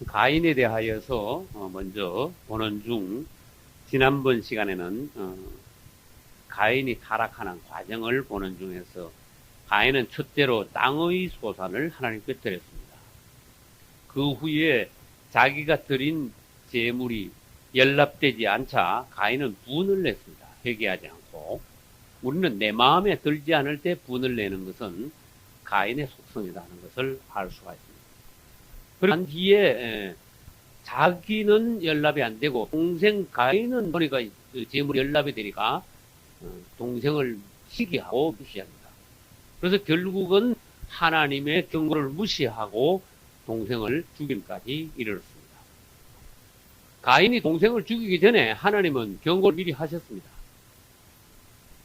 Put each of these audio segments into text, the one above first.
가인에 대하여서 먼저 보는 중 지난번 시간에는 가인이 타락하는 과정을 보는 중에서 가인은 첫째로 땅의 소산을 하나님께 드렸습니다. 그 후에 자기가 드린 재물이 연락되지 않자 가인은 분을 냈습니다. 회개하지 않고. 우리는 내 마음에 들지 않을 때 분을 내는 것은 가인의 속성이라는 것을 알 수가 있습니다. 그리고 난 뒤에 자기는 연락이 안 되고 동생 가인은 보니까 재물이 연락이 되니까 동생을 시기하고 무시합니다. 그래서 결국은 하나님의 경고를 무시하고 동생을 죽임까지 이르렀습니다. 가인이 동생을 죽이기 전에 하나님은 경고를 미리 하셨습니다.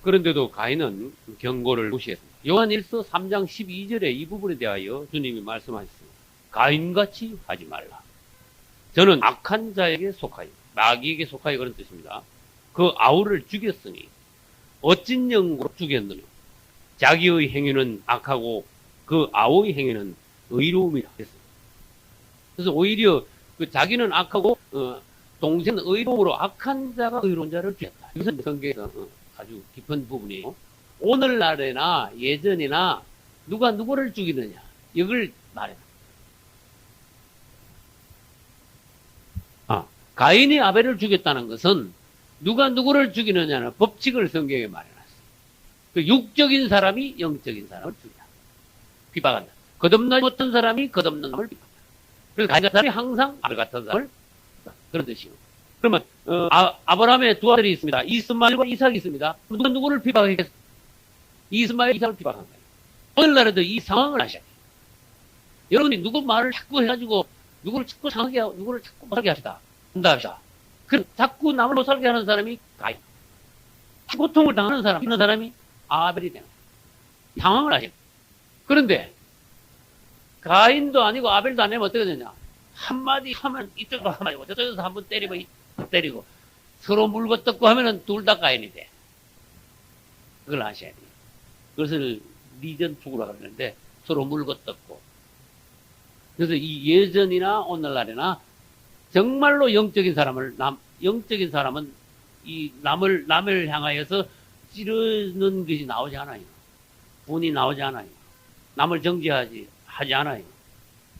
그런데도 가인은 경고를 무시했습니다. 요한일서 3장 12절에 이 부분에 대하여 주님이 말씀하셨습니다. 가인같이 하지 말라. 저는 악한 자에게 속하여, 마귀에게 속하여 그런 뜻입니다. 그 아우를 죽였으니 어찐 영으로 죽였느냐. 자기의 행위는 악하고 그 아우의 행위는 의로움이라 했습니다. 그래서 오히려 자기는 악하고 동생은 의로움으로 악한 자가 의로운 자를 죽였다. 이것은 성경에서 아주 깊은 부분이에요. 오늘날에나 예전이나 누가 누구를 죽이느냐 이걸 말해요. 가인이 아벨을 죽였다는 것은 누가 누구를 죽이느냐는 법칙을 성경에 말해놨어요. 그 육적인 사람이 영적인 사람을 죽인다. 비박한다. 거듭나지 못한 사람이 거듭난 사람을 비박한다. 그래서 가인 같은 사람이 항상 아벨 같은 사람을 그런 뜻이에요. 그러면 아브라함의 두 아들이 있습니다. 이스마엘과 이삭이 있습니다. 누가 누구를 비박하겠어요? 이스마엘, 이삭을 비박한 거예요. 오늘날에도 이 상황을 아셔야 돼요. 여러분이 누구 말을 자꾸 해가지고 누구를 자꾸 상하게 하고 누구를 자꾸 못살게 하시다. 한다 하시다. 자꾸 남을 못살게 하는 사람이 가인. 고통을 당하는 사람, 있는 사람이 아벨이 되는 거예요. 상황을 아셔야 돼요. 그런데 가인도 아니고 아벨도 아니면 어떻게 되냐? 한마디 하면 이쪽으로 한마디, 저쪽에서 한번 때리고 서로 물고 뜯고 하면은 둘 다 가인이 돼. 그걸 아셔야 돼요. 그것을 리전 투구라 그러는데 서로 물고 뜯고. 그래서 이 예전이나 오늘날이나 정말로 영적인 사람은 이 남을 향하여서 찌르는 것이 나오지 않아요. 분이 나오지 않아요. 남을 정죄하지 않아요.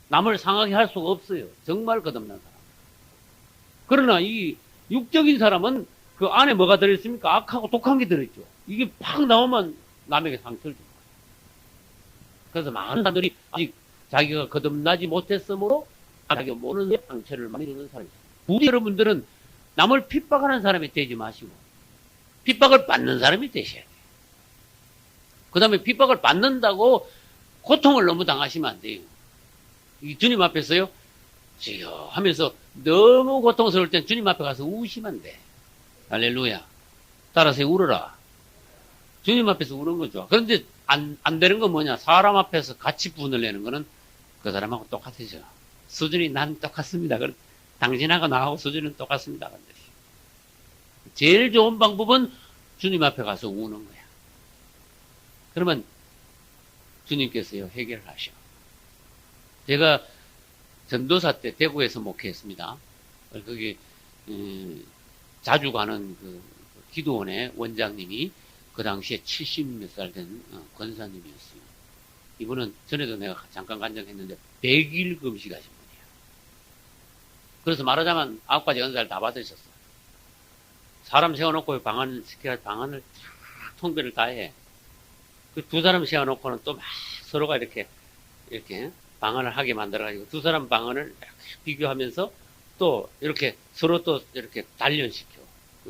남을 상하게 할 수가 없어요. 정말 거듭난 사람. 그러나 이 육적인 사람은 그 안에 뭐가 들어있습니까? 악하고 독한 게 들어있죠. 이게 팍 나오면 남에게 상처를 줍니다. 그래서 많은 사람들이 아직 자기가 거듭나지 못했으므로 자기가 모르는 상처를 많이 주는 사람이 있습니다. 우리 여러분들은 남을 핍박하는 사람이 되지 마시고 핍박을 받는 사람이 되셔야 돼요. 그 다음에 핍박을 받는다고 고통을 너무 당하시면 안 돼요. 주님 앞에서요, 주여 하면서 너무 고통스러울 땐 주님 앞에 가서 우시면 돼. 할렐루야. 따라서 울어라. 주님 앞에서 우는 거 좋아. 그런데 안 되는 건 뭐냐? 사람 앞에서 같이 분을 내는 거는 그 사람하고 똑같으죠. 수준이 난 똑같습니다. 당신하고 나하고 수준은 똑같습니다. 제일 좋은 방법은 주님 앞에 가서 우는 거야. 그러면 주님께서요, 해결을 하셔. 제가 전도사 때 대구에서 목회했습니다. 거기 자주 가는 그 기도원의 원장님이 그 당시에 70몇 살 된 권사님이었어요. 이분은 전에도 내가 잠깐 간증했는데 100일 금식하신 분이에요. 그래서 말하자면 9가지 은사를 다 받으셨어요. 사람 세워놓고 방안을 탁 통배를 다 해. 그 두 사람 세워놓고는 또 막 서로가 이렇게 방언을 하게 만들어가지고 두 사람 방언을 비교하면서 또 이렇게 서로 또 이렇게 단련시켜.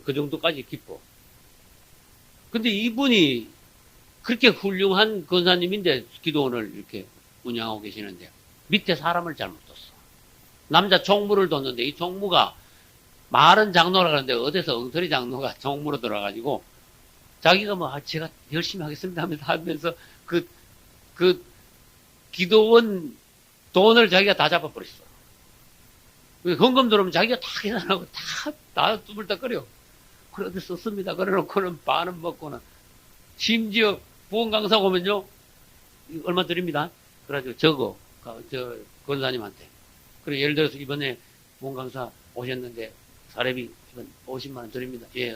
그 정도까지 깊어. 근데 이분이 그렇게 훌륭한 권사님인데 기도원을 이렇게 운영하고 계시는데 밑에 사람을 잘못 뒀어. 남자 총무를 뒀는데 이 총무가 말은 장로라 그러는데 어디서 엉터리 장로가 총무로 들어가지고 자기가 제가 열심히 하겠습니다 하면서 그 기도원 돈을 자기가 다 잡아버렸어. 헌금 들어오면 자기가 다 계산하고 다 뚜물딱거려. 그래, 어디 썼습니다. 그래 놓고는 반은 먹고는. 심지어 부원 강사 오면요, 얼마 드립니다. 그래가지고 저 권사님한테. 그리고 예를 들어서 이번에 문 강사 오셨는데 사례비 이번 50만 원 드립니다. 예,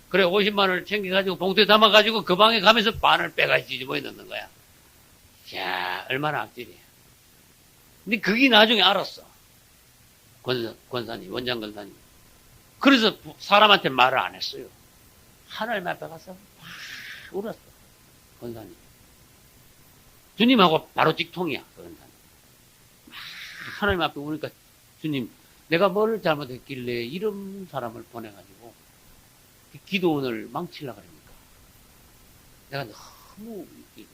그래 50만 원을 챙겨가지고 봉투에 담아가지고 그 방에 가면서 반을 빼가지고 뒤집어 넣는 거야. 야, 얼마나 악질이야. 근데 그게 나중에 알았어. 권사님, 원장 권사님. 그래서 사람한테 말을 안 했어요. 하나님 앞에 가서 막 울었어. 권사님. 주님하고 바로 직통이야. 그 권사님. 막 하나님 앞에 우니까 주님, 내가 뭘 잘못했길래 이런 사람을 보내가지고 기도원을 망치려고 그럽니까? 내가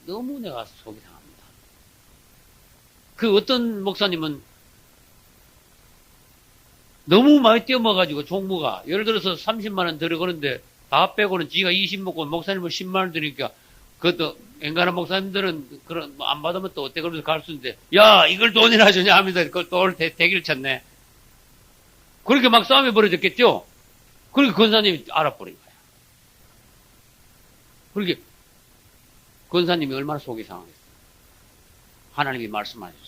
너무 내가 속이 상합니다. 그 어떤 목사님은 너무 많이 뛰어먹어가지고 종무가 예를 들어서 30만 원 들어가는데 다 빼고는 지가 20 먹고 목사님은 10만 원 드리니까 그것도 앵간한 목사님들은 그런 안 받으면 또 어때 그러면서 갈 수 있는데 야 이걸 돈이나 주냐 하면서 그걸 또 오늘 대기를 쳤네. 그렇게 막 싸움이 벌어졌겠죠. 그렇게 권사님이 알아버린 거야. 그렇게 권사님이 얼마나 속이 상하겠어. 하나님이 말씀하셨어.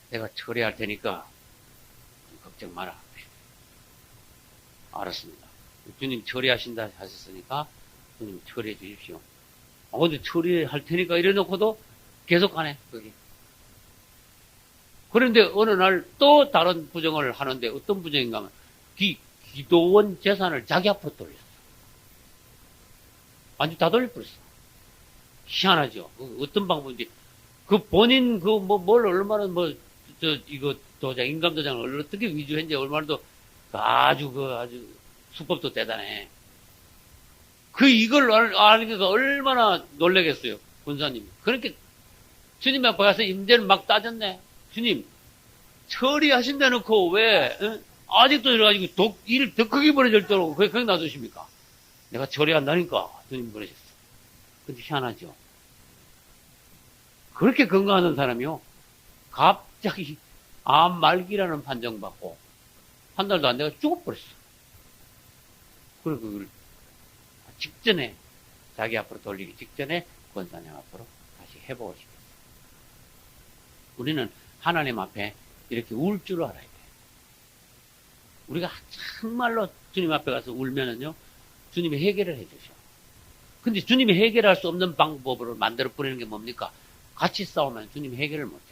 내가 처리할 테니까 걱정 마라. 알았습니다. 주님 처리하신다 하셨으니까 주님 처리해 주십시오. 근데 처리할 테니까 이래놓고도 계속 가네, 거기. 그런데 어느 날 또 다른 부정을 하는데 어떤 부정인가 하면 기도원 재산을 자기 앞으로 돌렸어. 완전 다 돌려버렸어. 희한하죠. 어떤 방법인지. 그 본인 뭘 얼마나 이거 도장, 인감도장을 어떻게 위조했는지 얼마나 더 아주 수법도 대단해. 이걸 알니까 얼마나 놀라겠어요, 권사님이. 그렇게 주님 앞에 가서 임대를 막 따졌네. 주님, 처리하신다 놓고 왜, 아직도 이래가지고 일을 더 크게 벌어질 줄 알고 그냥 놔두십니까? 내가 처리한다니까 주님 그러셨어. 근데 희한하죠. 그렇게 건강하던 사람이요. 갑자기 암 말기라는 판정받고 한 달도 안 돼가 죽어버렸어. 그리고 그걸 직전에 자기 앞으로 돌리기 직전에 권사님 앞으로 다시 회복을 시켰어. 우리는 하나님 앞에 이렇게 울 줄 알아야 돼. 우리가 정말로 주님 앞에 가서 울면은요, 주님이 해결을 해주셔. 근데 주님이 해결할 수 없는 방법으로 만들어 버리는 게 뭡니까? 같이 싸우면 주님이 해결을 못해.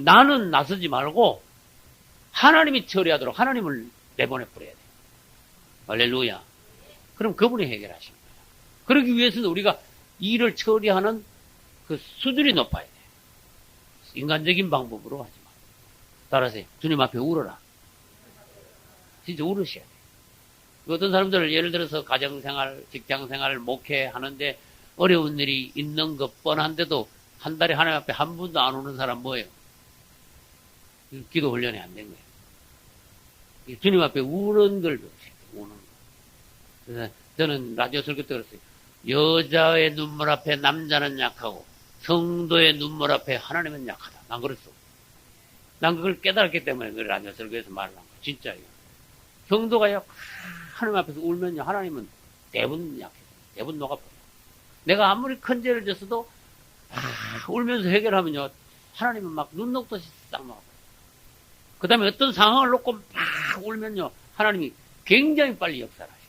나는 나서지 말고 하나님이 처리하도록 하나님을 내보내 버려야 돼. 할렐루야. 그럼 그분이 해결하십니다. 그러기 위해서는 우리가 일을 처리하는 그 수준이 높아야 돼. 인간적인 방법으로 하지 마. 따라서 주님 앞에 울어라. 진짜 울으셔야 돼. 어떤 사람들 예를 들어서 가정생활, 직장생활, 목회하는데 어려운 일이 있는 것 뻔한데도 한 달에 하나님 앞에 한 분도 안 오는 사람 뭐예요? 기도 훈련이 안 된 거예요. 주님 앞에 우는 걸 배우셔야 돼. 우는 거. 그래서 저는 라디오 설교 때 그랬어요. 여자의 눈물 앞에 남자는 약하고 성도의 눈물 앞에 하나님은 약하다. 난 그랬어. 난 그걸 깨달았기 때문에 그 라디오 설교에서 말을 한 거야. 진짜예요. 성도가 하나님 앞에서 울면요. 하나님은 대부분 약해. 대부분 녹아버려. 내가 아무리 큰 죄를 졌어도 울면서 해결하면요. 하나님은 막 눈 녹듯이 싹 녹아버려. 그 다음에 어떤 상황을 놓고 막 울면요. 하나님이 굉장히 빨리 역사를 하셔.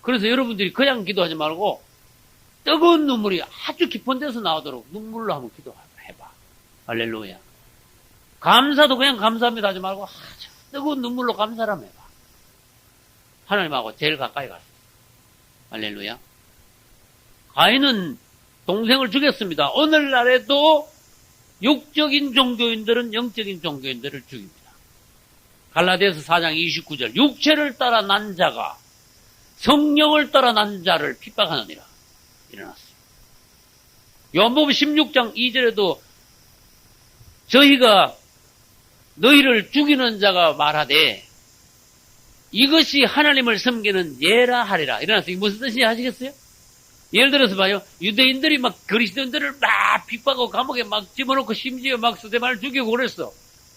그래서 여러분들이 그냥 기도하지 말고 뜨거운 눈물이 아주 깊은 데서 나오도록 눈물로 한번 기도해봐. 할렐루야. 감사도 그냥 감사합니다 하지 말고 아주 뜨거운 눈물로 감사를 한번 해봐. 하나님하고 제일 가까이 갔어. 할렐루야. 가인은 동생을 죽였습니다. 오늘날에도 육적인 종교인들은 영적인 종교인들을 죽입니다. 갈라디아서 4장 29절 육체를 따라 난 자가 성령을 따라 난 자를 핍박하느니라. 일어났어요. 요한복음 16장 2절에도 저희가 너희를 죽이는 자가 말하되 이것이 하나님을 섬기는 예라 하리라. 일어났어요. 이게 무슨 뜻인지 아시겠어요? 예를 들어서 봐요. 유대인들이 막 그리스도인들을 막 핍박하고 감옥에 막 집어넣고 심지어 막 스데반을 죽이고 그랬어.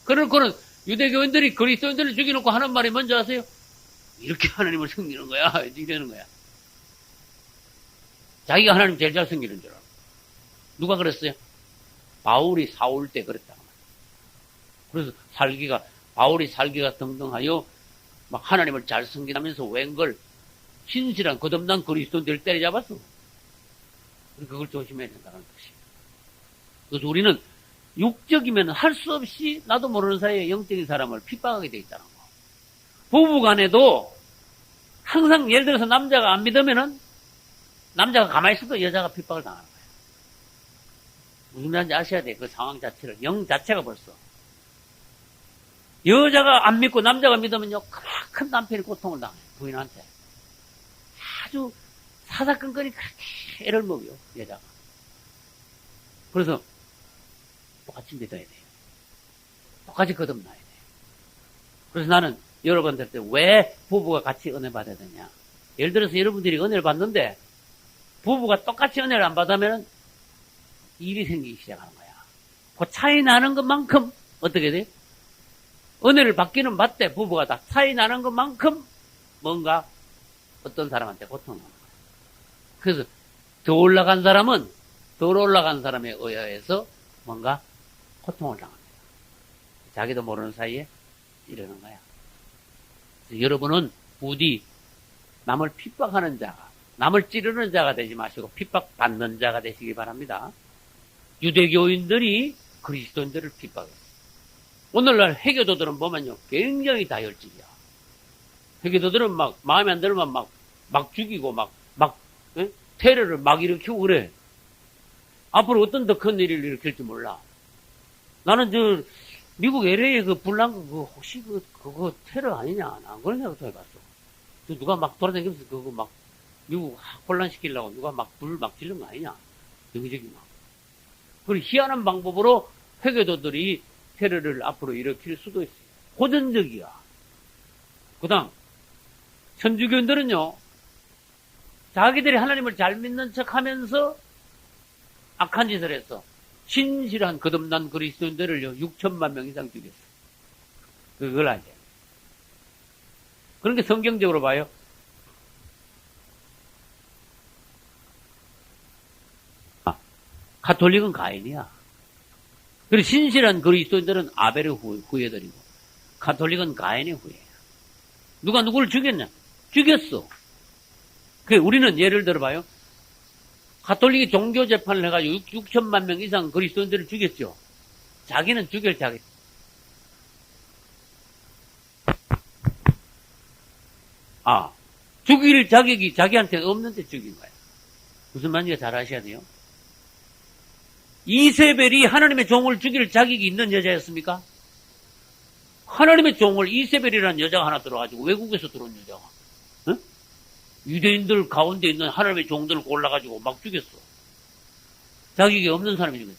그러고는 유대교인들이 그리스도인들을 죽여놓고 하는 말이 뭔지 아세요? 이렇게 하나님을 섬기는 거야. 이러는 거야. 자기가 하나님 제일 잘 섬기는 줄 알아. 누가 그랬어요? 바울이 사울 때 그랬다. 그래서 바울이 살기가 등등하여 막 하나님을 잘 섬기면서 웬걸 신실한 거듭난 그리스도인들을 때려잡았어. 그걸 조심해야 된다는 것이. 그래서 우리는 육적이면 할 수 없이 나도 모르는 사이에 영적인 사람을 핍박하게 돼 있다는 거. 부부 간에도 항상 예를 들어서 남자가 안 믿으면은 남자가 가만히 있어도 여자가 핍박을 당하는 거예요. 무슨 말인지 아셔야 돼. 그 상황 자체를. 영 자체가 벌써. 여자가 안 믿고 남자가 믿으면요, 그만큼 남편이 고통을 당해요. 부인한테. 아주 사사건건이 그렇게 애를 먹여요, 여자가. 그래서 똑같이 믿어야 돼요. 똑같이 거듭나야 돼요. 그래서 나는 여러분들한테 왜 부부가 같이 은혜 받아야 되냐. 예를 들어서 여러분들이 은혜를 받는데 부부가 똑같이 은혜를 안 받으면 일이 생기기 시작하는 거야. 그 차이 나는 것만큼 어떻게 돼? 은혜를 받기는 받되 부부가 다 차이 나는 것만큼 뭔가 어떤 사람한테 고통을 하는 거야. 그래서 더 올라간 사람은 더 올라간 사람에 의해서 뭔가 고통을 당합니다. 자기도 모르는 사이에 이러는 거야. 그래서 여러분은 부디 남을 핍박하는 자가, 남을 찌르는 자가 되지 마시고 핍박받는 자가 되시기 바랍니다. 유대교인들이 그리스도인들을 핍박했어요. 오늘날 회교도들은 보면요, 굉장히 다혈질이야. 회교도들은 막 마음에 안 들면 막 죽이고 테러를 막 일으키고 그래. 앞으로 어떤 더 큰 일을 일으킬지 몰라. 나는 미국 LA에 그 불난 거, 혹시 그거 테러 아니냐? 나 그런 생각도 해봤어. 누가 막 돌아다니면서 그거 막 미국 혼란시키려고 누가 불 지른 거 아니냐? 여기저기 막. 그리고 희한한 방법으로 회교도들이 테러를 앞으로 일으킬 수도 있어요. 호전적이야. 그 다음, 천주교인들은요, 자기들이 하나님을 잘 믿는 척 하면서 악한 짓을 했어. 신실한 거듭난 그리스도인들을요, 6천만 명 이상 죽였어. 그걸 알아야 돼. 그런 게 성경적으로 봐요. 가톨릭은 가인이야. 그리고 신실한 그리스도인들은 아벨의 후예들이고, 가톨릭은 가인의 후예야. 누가 누구를 죽였냐? 죽였어. 우리는 예를 들어봐요. 가톨릭이 종교 재판을 해가지고 6천만 명 이상 그리스도인들을 죽였죠. 자기는 죽일 자기. 죽일 자격이 자기한테 없는데 죽인 거야. 무슨 말인지 잘 아셔야 돼요. 이세벨이 하나님의 종을 죽일 자격이 있는 여자였습니까? 하나님의 종을 이세벨이라는 여자가 하나 들어가지고 외국에서 들어온 여자가 유대인들 가운데 있는 하나님의 종들을 골라가지고 막 죽였어. 자격이 없는 사람이 죽였어.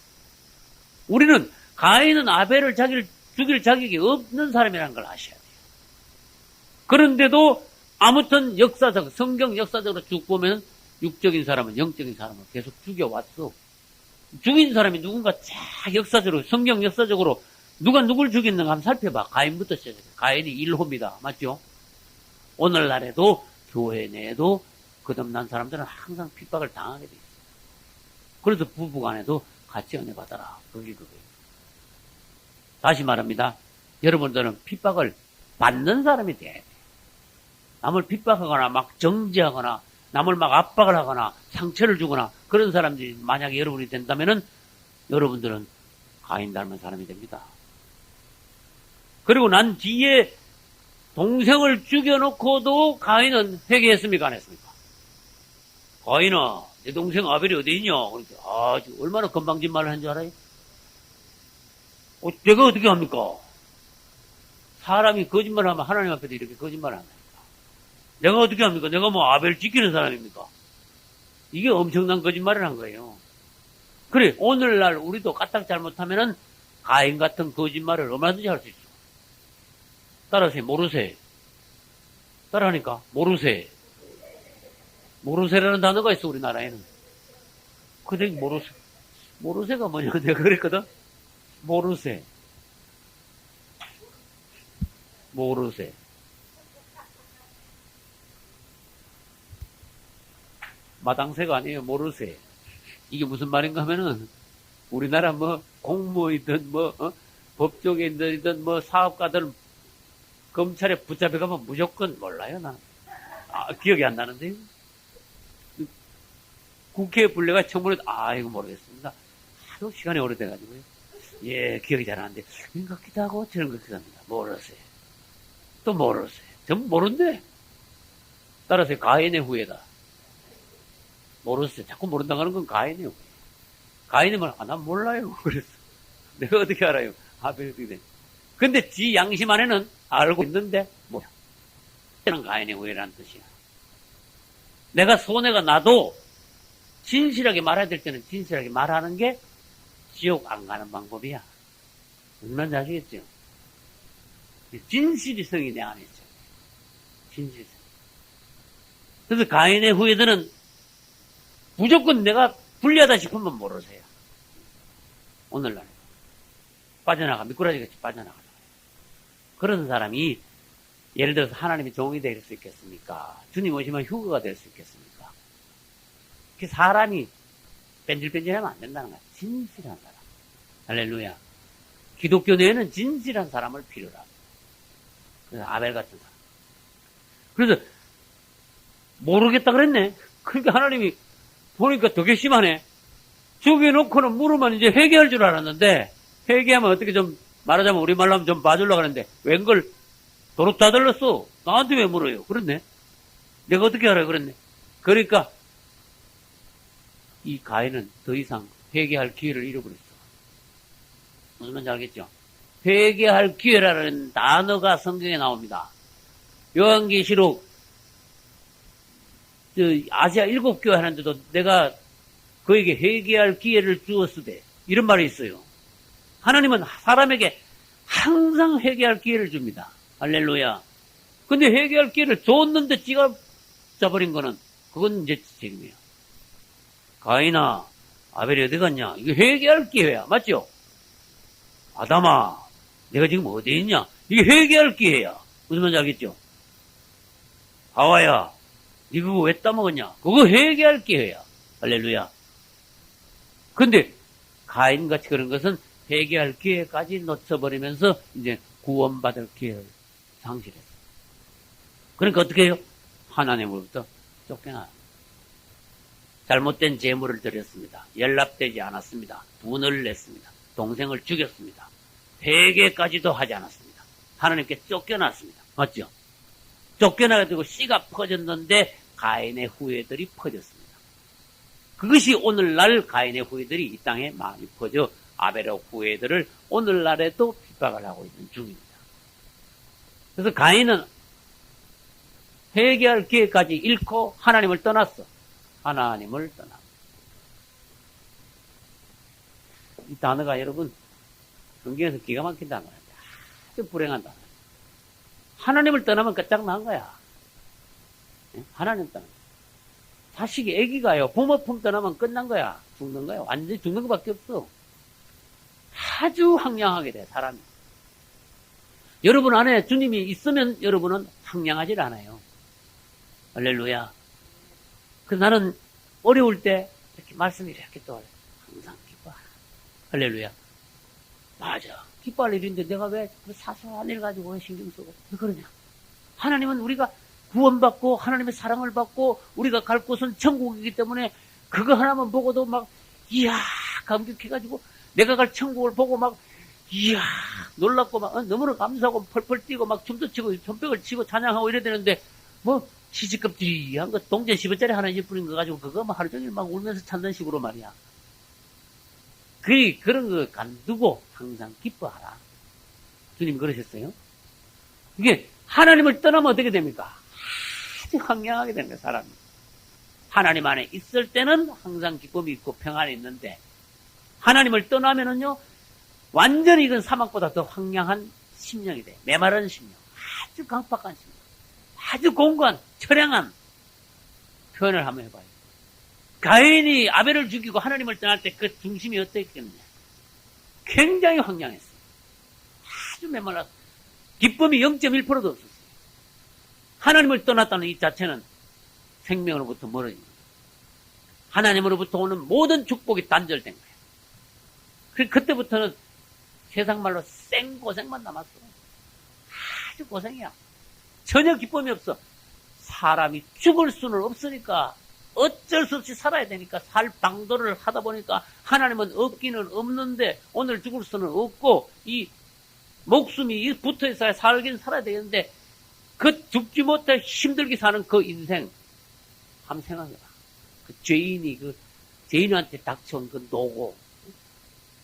우리는 가인은 아벨을 죽일 자격이 없는 사람이라는 걸 아셔야 돼요. 그런데도 아무튼 성경 역사적으로 쭉 보면 육적인 사람은 영적인 사람을 계속 죽여왔어. 죽인 사람이 누군가 역사적으로, 성경 역사적으로 누가 누굴 죽였는가 한번 살펴봐. 가인부터 시작해. 가인이 1호입니다. 맞죠? 오늘날에도 교회 내에도 거듭난 사람들은 항상 핍박을 당하게 돼 있어요. 그래서 부부간에도 같이 은혜 받아라. 그게 그거예요. 다시 말합니다. 여러분들은 핍박을 받는 사람이 돼야 돼요. 남을 핍박하거나 막 정죄하거나 남을 막 압박을 하거나 상처를 주거나 그런 사람들이 만약에 여러분이 된다면은 여러분들은 가인 닮은 사람이 됩니다. 그리고 난 뒤에 동생을 죽여놓고도 가인은 회개했습니까? 안 했습니까? 가인아, 내 동생 아벨이 어디 있냐? 그러니까, 얼마나 건방진 말을 한 줄 알아요? 내가 어떻게 합니까? 사람이 거짓말을 하면 하나님 앞에도 이렇게 거짓말을 한다. 내가 어떻게 합니까? 내가 뭐 아벨 지키는 사람입니까? 이게 엄청난 거짓말을 한 거예요. 그래, 오늘날 우리도 까딱 잘못하면은 가인 같은 거짓말을 얼마든지 할 수 있어. 따라하세요. 모르세. 따라하니까 모르세. 모르세라는 단어가 있어, 우리나라에는. 근데 모르세. 모르세가 뭐냐? 내가 그랬거든? 모르세. 모르세. 마당새가 아니에요. 모르세. 이게 무슨 말인가 하면은 우리나라 공무이든 법조계인들이든 뭐 사업가들 검찰에 붙잡혀가면 무조건 몰라요, 나는. 기억이 안 나는데요. 국회에 불려가 청문회, 이거 모르겠습니다. 하도 시간이 오래돼가지고요. 예, 기억이 잘 안 나는데, 이런 것 같기도 하고, 저런 것 같기도 합니다. 모르세요. 또 모르세요. 전부 모른대. 따라서 가인의 후예다. 모르세요. 자꾸 모른다고 하는 건 가인의 후예. 가인이면, 난 몰라요. 그랬어. 내가 어떻게 알아요? 아벨이 어떻게 돼? 근데 지 양심 안에는 알고 있는데, 뭐야. 저는 가인의 후예라는 뜻이야. 내가 손해가 나도 진실하게 말해야 될 때는 진실하게 말하는 게 지옥 안 가는 방법이야. 얼마나 아시겠죠? 진실성이 내 안에 있어요. 진실성. 그래서 가인의 후예들은 무조건 내가 불리하다 싶으면 모르세요. 오늘날 빠져나가, 미꾸라지같이 빠져나가잖아요. 그런 사람이 예를 들어서 하나님의 종이 될 수 있겠습니까? 주님 오시면 휴거가 될 수 있겠습니까? 그 사람이 뺀질뺀질하면 안 된다는 거야. 진실한 사람. 할렐루야. 기독교 내에는 진실한 사람을 필요로 합니다. 그래서 아벨 같은 사람. 그래서 모르겠다 그랬네. 그러니까 하나님이 보니까 되게 심하네. 죽여놓고는 물으면 이제 회개할 줄 알았는데, 회개하면 어떻게 좀 말하자면 우리말로 하면 좀 봐주려고 하는데 웬걸 도로 다 들렀어. 나한테 왜 물어요? 그렇네. 내가 어떻게 알아요? 그랬네. 그러니까 이 가인은 더 이상 회개할 기회를 잃어버렸어. 무슨 말인지 알겠죠? 회개할 기회라는 단어가 성경에 나옵니다. 요한계시록 아시아 7교회 하는데도 내가 그에게 회개할 기회를 주었으되 이런 말이 있어요. 하나님은 사람에게 항상 회개할 기회를 줍니다. 할렐루야. 근데 회개할 기회를 줬는데 지가 잡아버린 거는 그건 이제 책임이에요. 가인아, 아벨이 어디 갔냐? 이거 회개할 기회야. 맞죠? 아담아, 내가 지금 어디 있냐? 이게 회개할 기회야. 무슨 말인지 알겠죠? 하와야, 니 그거 왜 따먹었냐? 그거 회개할 기회야. 할렐루야. 근데 가인같이 그런 것은 회개할 기회까지 놓쳐버리면서 이제 구원받을 기회를 상실했어요. 그러니까 어떻게 해요? 하나님으로부터 쫓겨나요. 잘못된 재물을 드렸습니다. 연락되지 않았습니다. 분을 냈습니다. 동생을 죽였습니다. 회개까지도 하지 않았습니다. 하나님께 쫓겨났습니다. 맞죠? 쫓겨나가지고 씨가 퍼졌는데 가인의 후예들이 퍼졌습니다. 그것이 오늘날 가인의 후예들이 이 땅에 많이 퍼져 아벨의 후예들을 오늘날에도 핍박을 하고 있는 중입니다. 그래서 가인은 회개할 기회까지 잃고 하나님을 떠났어. 하나님을 떠나. 이 단어가 여러분 성경에서 기가 막힌 단어예요. 아주 불행한 단어. 하나님을 떠나면 끝장난 거야. 하나님 떠나. 자식이 애기가요. 부모 품 떠나면 끝난 거야. 죽는 거야. 완전히 죽는 것밖에 없어. 아주 황량하게 돼, 사람이. 여러분 안에 주님이 있으면 여러분은 황량하질 않아요. 할렐루야. 그래서 나는 어려울 때 이렇게 말씀이 이렇게 떠올려. 항상 기뻐하라. 할렐루야. 맞아. 기뻐할 일인데 내가 왜 사소한 일 가지고 신경 쓰고 왜 그러냐. 하나님은 우리가 구원받고 하나님의 사랑을 받고 우리가 갈 곳은 천국이기 때문에 그거 하나만 보고도 막 이야 감격해가지고 내가 갈 천국을 보고 막 이야 놀랍고 막 너무나 감사하고 펄펄 뛰고 막 춤도 치고 손뼉을 치고 찬양하고 이래야 되는데 뭐 시시껍질한 거 동전 10원짜리 하나 뿌린 거 가지고 그거 막 하루 종일 막 울면서 찾는 식으로 말이야. 그런 거 간두고 항상 기뻐하라. 주님 그러셨어요? 이게 하나님을 떠나면 어떻게 됩니까? 아주 황량하게 되는 거예요, 사람이. 하나님 안에 있을 때는 항상 기쁨이 있고 평안이 있는데 하나님을 떠나면은요 완전히 이건 사막보다 더 황량한 심령이 돼. 메마른 심령. 아주 강팍한 심령. 아주 공고한, 처량한 표현을 한번 해봐요. 가인이 아벨을 죽이고 하나님을 떠날 때 그 중심이 어땠겠느냐. 굉장히 황량했어요. 아주 메말랐어요. 기쁨이 0.1%도 없었어요. 하나님을 떠났다는 이 자체는 생명으로부터 멀어진 거예요. 하나님으로부터 오는 모든 축복이 단절된 거예요. 그때부터는 세상 말로 생고생만 남았어. 아주 고생이야. 전혀 기쁨이 없어. 사람이 죽을 수는 없으니까 어쩔 수 없이 살아야 되니까 살 방도를 하다 보니까 하나님은 없기는 없는데 오늘 죽을 수는 없고 이 목숨이 붙어 있어야 살긴 살아야 되겠는데 그 죽지 못해 힘들게 사는 그 인생 한번 생각해봐. 그 죄인한테 닥쳐온 그 노고.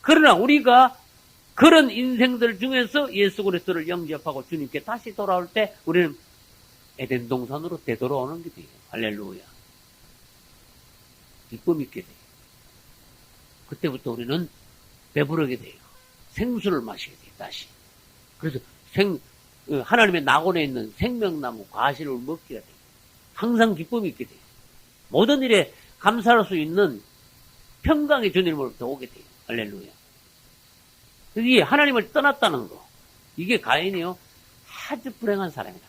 그러나 우리가 그런 인생들 중에서 예수 그리스도를 영접하고 주님께 다시 돌아올 때 우리는 에덴 동산으로 되돌아오는 게 돼요. 할렐루야. 기쁨 있게 돼요. 그때부터 우리는 배부르게 돼요. 생수를 마시게 돼요. 다시. 그래서 하나님의 낙원에 있는 생명나무 과실을 먹게 돼요. 항상 기쁨이 있게 돼요. 모든 일에 감사할 수 있는 평강의 주님으로부터 오게 돼요. 할렐루야. 이게 하나님을 떠났다는 거. 이게 가인이요. 아주 불행한 사람이다.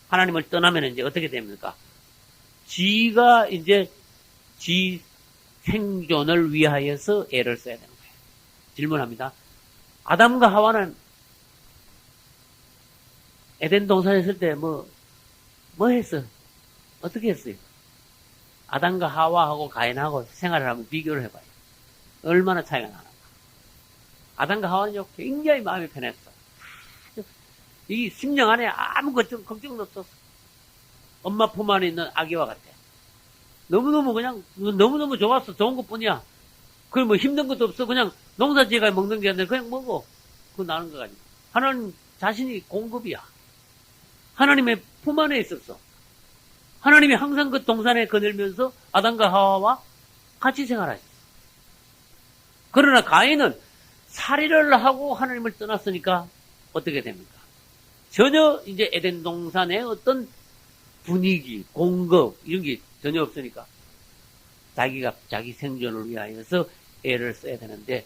하나님을 떠나면 이제 어떻게 됩니까? 지가 이제 지 생존을 위하여서 애를 써야 되는 거예요. 질문합니다. 아담과 하와는 에덴 동산에 있을 때 뭐 했어? 어떻게 했어요? 아담과 하와하고 가인하고 생활을 한번 비교를 해봐요. 얼마나 차이가 나는가. 아담과 하와는요, 굉장히 마음이 편했어. 이 심령 안에 아무 걱정도 없었어. 엄마 품 안에 있는 아기와 같아. 너무너무 좋았어. 좋은 것 뿐이야. 그럼 뭐 힘든 것도 없어. 그냥 농사 지어가 먹는 게 아니라 그냥 먹어. 그거 나는 거 가지고. 하나님 자신이 공급이야. 하나님의 품 안에 있었어. 하나님이 항상 그 동산에 거닐면서 아담과 하와와 같이 생활하셨어. 그러나 가인은 살인을 하고 하나님을 떠났으니까 어떻게 됩니까? 전혀 이제 에덴 동산의 어떤 분위기, 공급 이런 게 전혀 없으니까 자기가 자기 생존을 위하여서 애를 써야 되는데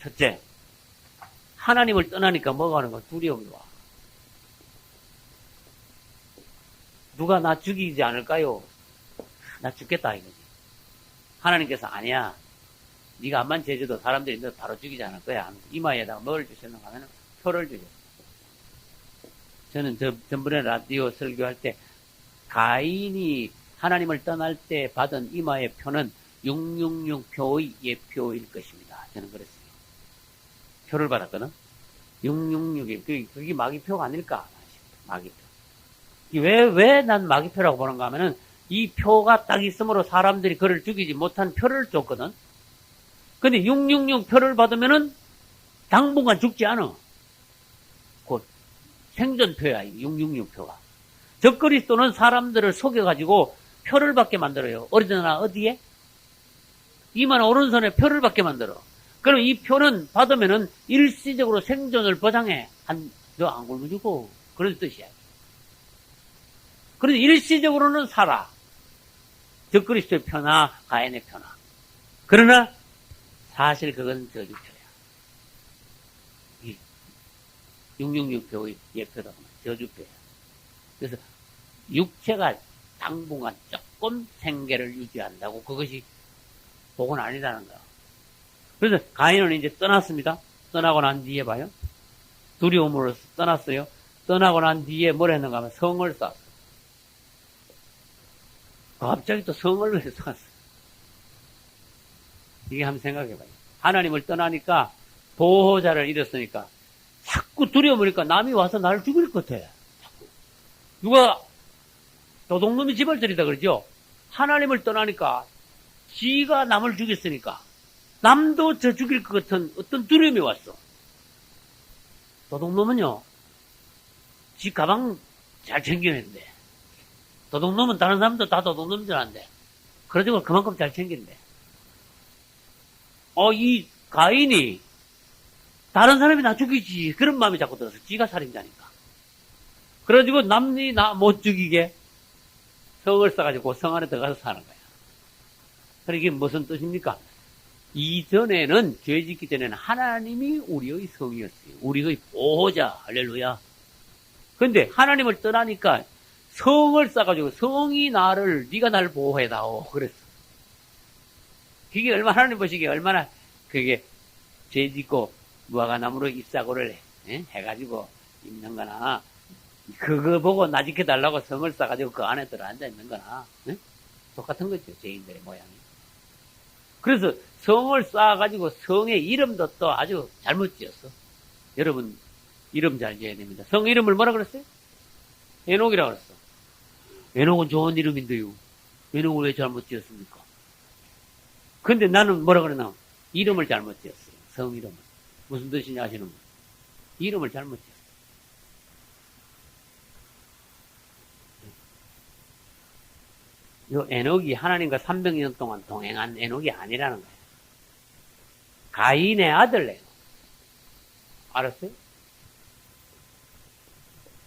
첫째, 하나님을 떠나니까 뭐가 하는 거야? 두려움이 와. 누가 나 죽이지 않을까요? 나 죽겠다 이거지. 하나님께서 아니야. 네가 암만 죄져도 사람들이 너 바로 죽이지 않을 거야. 이마에다가 뭘 주셨는가 하면 표를 주셨어. 저는 전번에 라디오 설교할 때 가인이 하나님을 떠날 때 받은 이마의 표는 666표의 예표일 것입니다. 저는 그랬어요. 표를 받았거든. 666이 그게 마귀표가 아닐까? 마귀표. 왜 난 마귀표라고 보는가 하면은 이 표가 딱 있으므로 사람들이 그를 죽이지 못한 표를 줬거든. 근데 666 표를 받으면은 당분간 죽지 않아. 곧 생존표야, 666 표가. 적그리스도는 사람들을 속여가지고 표를 받게 만들어요. 어디나 어디에? 이만 오른손에 표를 받게 만들어. 그럼 이 표는 받으면은 일시적으로 생존을 보장해. 너 안 굶어 죽어. 그런 뜻이야. 그래서 일시적으로는 살아. 적그리스도의 표나 가인의 표나. 그러나 사실 그건 저주표야. 666표의 예표다 보면 저주표야. 그래서 육체가 당분간 조금 생계를 유지한다고 그것이 복은 아니라는 거야. 그래서 가인은 이제 떠났습니다. 떠나고 난 뒤에 봐요. 두려움으로 떠났어요. 떠나고 난 뒤에 뭘 했는가 하면 성을 쌓았어요. 갑자기 또 성을 왜 쌓았어요? 이게 한번 생각해봐요. 하나님을 떠나니까 보호자를 잃었으니까 자꾸 두려우니까 남이 와서 나를 죽일 것 같아. 자꾸. 누가 도둑놈이 집을 들이다 그러죠? 하나님을 떠나니까 지가 남을 죽였으니까 남도 저 죽일 것 같은 어떤 두려움이 왔어. 도둑놈은요, 지 가방 잘 챙기는데 도둑놈은 다른 사람도 다 도둑놈인 줄 아는데 그래가지고 그만큼 잘 챙긴대. 이 가인이 다른 사람이 나 죽이지 그런 마음이 자꾸 들어서 지가 살인자니까. 그래가지고 남이 나 못 죽이게 성을 쌓아가지고 성 안에 들어가서 사는 거야. 그러니까 이게 무슨 뜻입니까? 이전에는 죄 짓기 전에는 하나님이 우리의 성이었어요. 우리의 보호자. 할렐루야. 근데 하나님을 떠나니까 성을 쌓아가지고 성이 네가 나를 보호해다오 그랬어. 그게 얼마나 하나님 보시기에 얼마나 그게 죄 짓고 무화과나무로 잎사고를 해가지고 입는 거나, 그거 보고 나직해달라고 성을 싸가지고 그 안에 들어앉아 있는 거나, 똑같은 거죠, 죄인들의 모양이. 그래서 성을 쌓아가지고 성의 이름도 또 아주 잘못 지었어. 여러분, 이름 잘 지어야 됩니다. 성 이름을 뭐라 그랬어요? 에녹이라고 그랬어. 에녹은 좋은 이름인데요. 에녹을 왜 잘못 지었습니까? 근데 나는 뭐라 그러나? 이름을 잘못 지었어요. 성 이름을. 무슨 뜻인지 아시는 분? 이름을 잘못 지었어요. 요 에녹이 하나님과 300년 동안 동행한 에녹이 아니라는 거예요. 가인의 아들 에녹. 알았어요?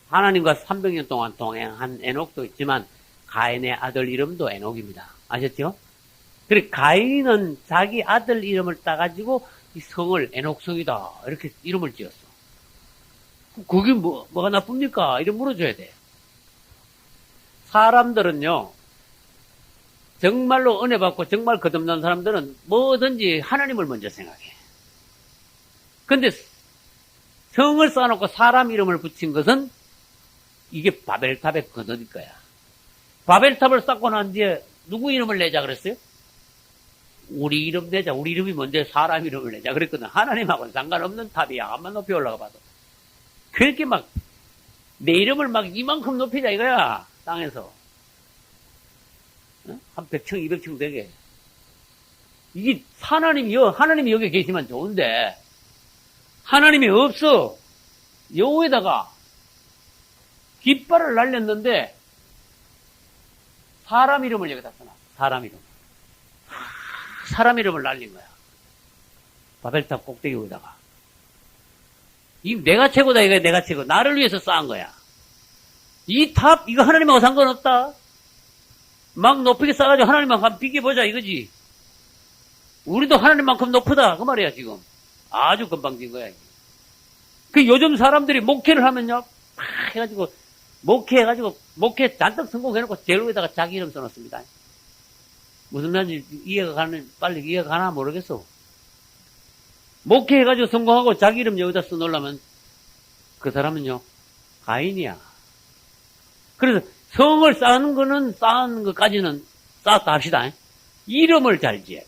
하나님과 300년 동안 동행한 에녹도 있지만 가인의 아들 이름도 에녹입니다. 아셨죠? 그래 가인은 자기 아들 이름을 따가지고 이 성을 에녹성이다 이렇게 이름을 지었어. 그게 뭐가 나쁩니까? 이름 물어줘야 돼. 사람들은요 정말로 은혜 받고 정말 거듭난 사람들은 뭐든지 하나님을 먼저 생각해. 근데 성을 쌓아놓고 사람 이름을 붙인 것은 이게 바벨탑의 근원일 거야. 바벨탑을 쌓고 난 뒤에 누구 이름을 내자 그랬어요? 우리 이름 내자. 우리 이름이 먼저 사람 이름을 내자 그랬거든. 하나님하고는 상관없는 탑이야. 암만 높이 올라가 봐도. 그렇게 막 내 이름을 막 이만큼 높이자 이거야. 땅에서. 한 100층, 200층 되게. 이게 하나님이 여기 계시면 좋은데 하나님이 없어. 여기에다가 깃발을 날렸는데 사람 이름을 여기다 써놨어. 사람 이름. 사람 이름을 날린 거야. 바벨탑 꼭대기 위에다가. 이 내가 최고다. 이거 내가 최고. 나를 위해서 쌓은 거야. 이 탑 이거 하나님하고 상관없다. 막 높이게 쌓아가지고 하나님만 한번 비교보자 이거지. 우리도 하나님만큼 높다 그 말이야 지금. 아주 금방 진 거야. 그 요즘 사람들이 목회를 하면요 막 해가지고 목회 잔뜩 성공해놓고 제일 위에다가 자기 이름 써놓습니다. 무슨 말인지 빨리 이해가 가나 모르겠어. 목회해가지고 성공하고 자기 이름 여기다 써놓으려면 그 사람은요 가인이야. 그래서 성을 쌓은 것까지는 쌓았다 합시다. 이름을 잘 지어야 돼.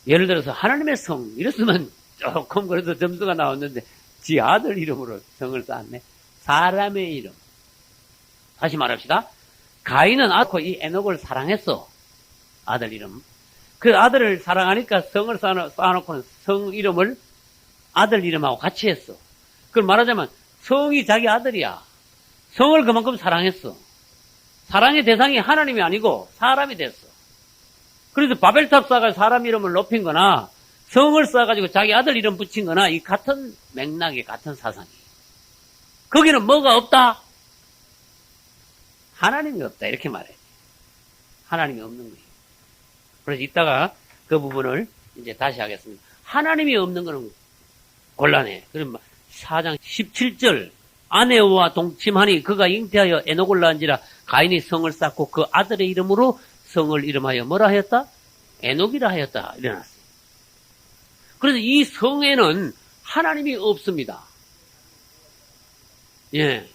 예를 들어서 하나님의 성 이랬으면 조금 그래도 점수가 나왔는데 지 아들 이름으로 성을 쌓았네. 사람의 이름. 다시 말합시다. 가인은 이 에녹을 사랑했어. 아들 이름. 그 아들을 사랑하니까 성을 쌓아놓고는 성 이름을 아들 이름하고 같이 했어. 그걸 말하자면 성이 자기 아들이야. 성을 그만큼 사랑했어. 사랑의 대상이 하나님이 아니고 사람이 됐어. 그래서 바벨탑 쌓아서 사람 이름을 높인 거나 성을 쌓아가지고 자기 아들 이름 붙인 거나 이 같은 맥락이 같은 사상이. 거기는 뭐가 없다? 하나님이 없다. 이렇게 말해. 하나님이 없는 거예요. 그래서 이따가 그 부분을 이제 다시 하겠습니다. 하나님이 없는 거는 곤란해. 그럼 4장 17절 아내와 동침하니 그가 잉태하여 에녹을 낳은지라 가인이 성을 쌓고 그 아들의 이름으로 성을 이름하여 뭐라 하였다? 에녹이라 하였다. 일어났어요. 그래서 이 성에는 하나님이 없습니다. 예.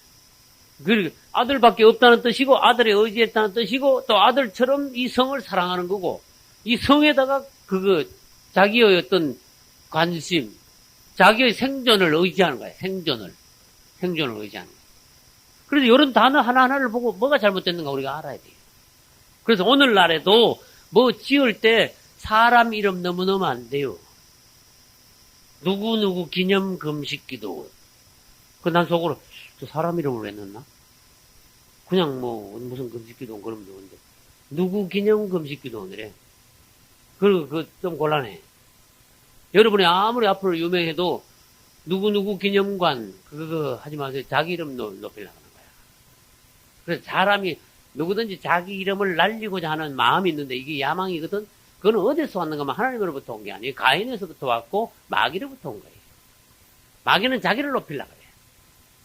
그리고 아들밖에 없다는 뜻이고 아들의 의지했다는 뜻이고 또 아들처럼 이 성을 사랑하는 거고 이 성에다가 자기의 어떤 관심, 자기의 생존을 의지하는 거예요. 생존을 의지하는 거예요. 그래서 이런 단어 하나하나를 보고 뭐가 잘못됐는가 우리가 알아야 돼요. 그래서 오늘날에도 뭐 지을 때 사람 이름 너무 넣으면 안 돼요. 누구누구 기념 금식 기도. 난 속으로 저 사람 이름을 왜 넣나? 그냥 무슨 금식 기도 그러면 좋은데. 누구 기념 금식 기도 오늘에. 그리고 좀 곤란해. 여러분이 아무리 앞으로 유명해도 누구누구 기념관 그거 하지 마세요. 자기 이름 높이려고 하는 거야. 그래서 사람이 누구든지 자기 이름을 날리고자 하는 마음이 있는데 이게 야망이거든. 그건 어디서 왔는가 하면 하나님으로부터 온 게 아니에요. 가인에서부터 왔고 마귀로부터 온 거예요. 마귀는 자기를 높이려고 그래.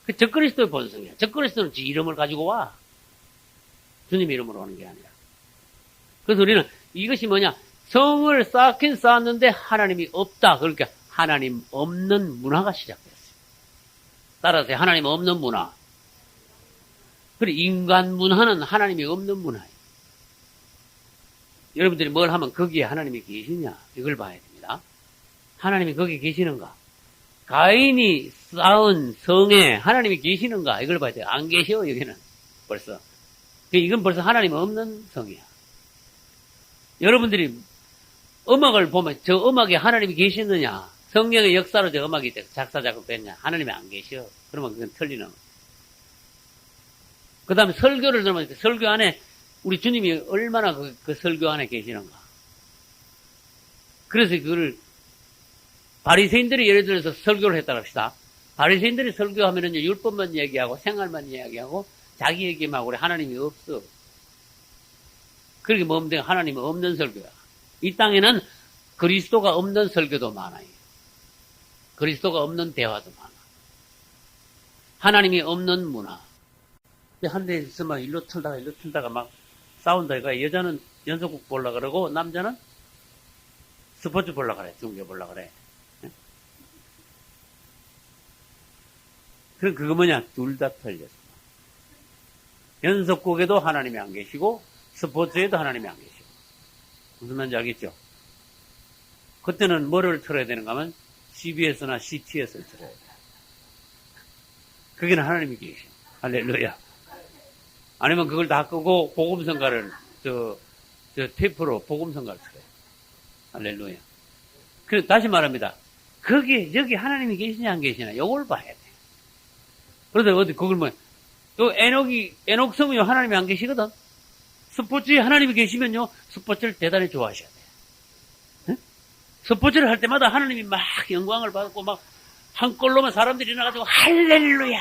그 적그리스도의 본성이야. 적그리스도는 지 이름을 가지고 와. 주님 이름으로 오는 게 아니라. 그래서 우리는 이것이 뭐냐. 성을 쌓긴 쌓았는데 하나님이 없다. 그러니까 하나님 없는 문화가 시작됐어요. 따라서 하나님 없는 문화. 그리고 인간 문화는 하나님이 없는 문화예요. 여러분들이 뭘 하면 거기에 하나님이 계시냐 이걸 봐야 됩니다. 하나님이 거기 계시는가? 가인이 쌓은 성에 하나님이 계시는가 이걸 봐야 돼요. 안 계셔 여기는 벌써. 이건 벌써 하나님 없는 성이야. 여러분들이 음악을 보면 저 음악에 하나님이 계시느냐? 성령의 역사로 저 음악이 작사 작곡됐냐? 하나님이 안 계셔. 그러면 그건 틀리는. 그 다음에 설교를 들으면 설교 안에 우리 주님이 얼마나 그 설교 안에 계시는가. 그래서 그걸 바리새인들이 예를 들어서 설교를 했다고 합시다. 바리새인들이 설교하면은요 율법만 얘기하고 생활만 이야기하고 자기 얘기만 하고 하나님이 없어. 그렇게 뭐면 하나님이 없는 설교야. 이 땅에는 그리스도가 없는 설교도 많아요. 그리스도가 없는 대화도 많아. 하나님이 없는 문화. 한 대에서 막 일로 틀다가 막 싸운다 이거야. 여자는 연속곡 보려고 그러고 남자는 스포츠 보려고 그래. 중계 보려고 그래. 그럼 그거 뭐냐? 둘 다 틀렸어. 연속곡에도 하나님이 안 계시고 스포츠에도 하나님이 안 계시고. 무슨 말인지 알겠죠? 그때는 뭐를 틀어야 되는가 하면 CBS나 CTS를 틀어야 돼. 거기는 하나님이 계시고. 할렐루야. 아니면 그걸 다 끄고 복음성가를 저 테이프로 복음성가를 틀어요. 할렐루야. 그래서 다시 말합니다. 여기 하나님이 계시냐 안 계시냐 이걸 봐야 돼. 그런데 어디 그걸 뭐 또 에녹 성은요 하나님이 안 계시거든. 스포츠에 하나님이 계시면요 스포츠를 대단히 좋아하셔야 돼. 응? 스포츠를 할 때마다 하나님이 막 영광을 받고 막 한 골로만 사람들이 나가지고 할렐루야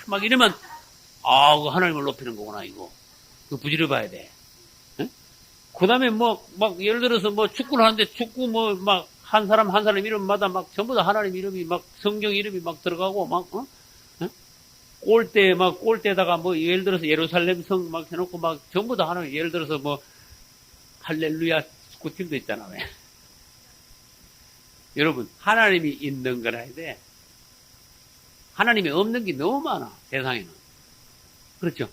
막 이러면 그 하나님을 높이는 거구나 이거. 그 부지를 봐야 돼. 응? 그 다음에 막 예를 들어서 축구를 하는데 축구 막 한 사람 이름마다 막 전부 다 하나님 이름이 막 성경 이름이 막 들어가고 막 골대에다가 예를 들어서 예루살렘 성 막 해놓고 막 전부 다 하나님 예를 들어서 할렐루야 축구팀도 있잖아 왜. 여러분 하나님이 있는 거라 해야 돼. 하나님이 없는 게 너무 많아 세상에는. 그렇죠?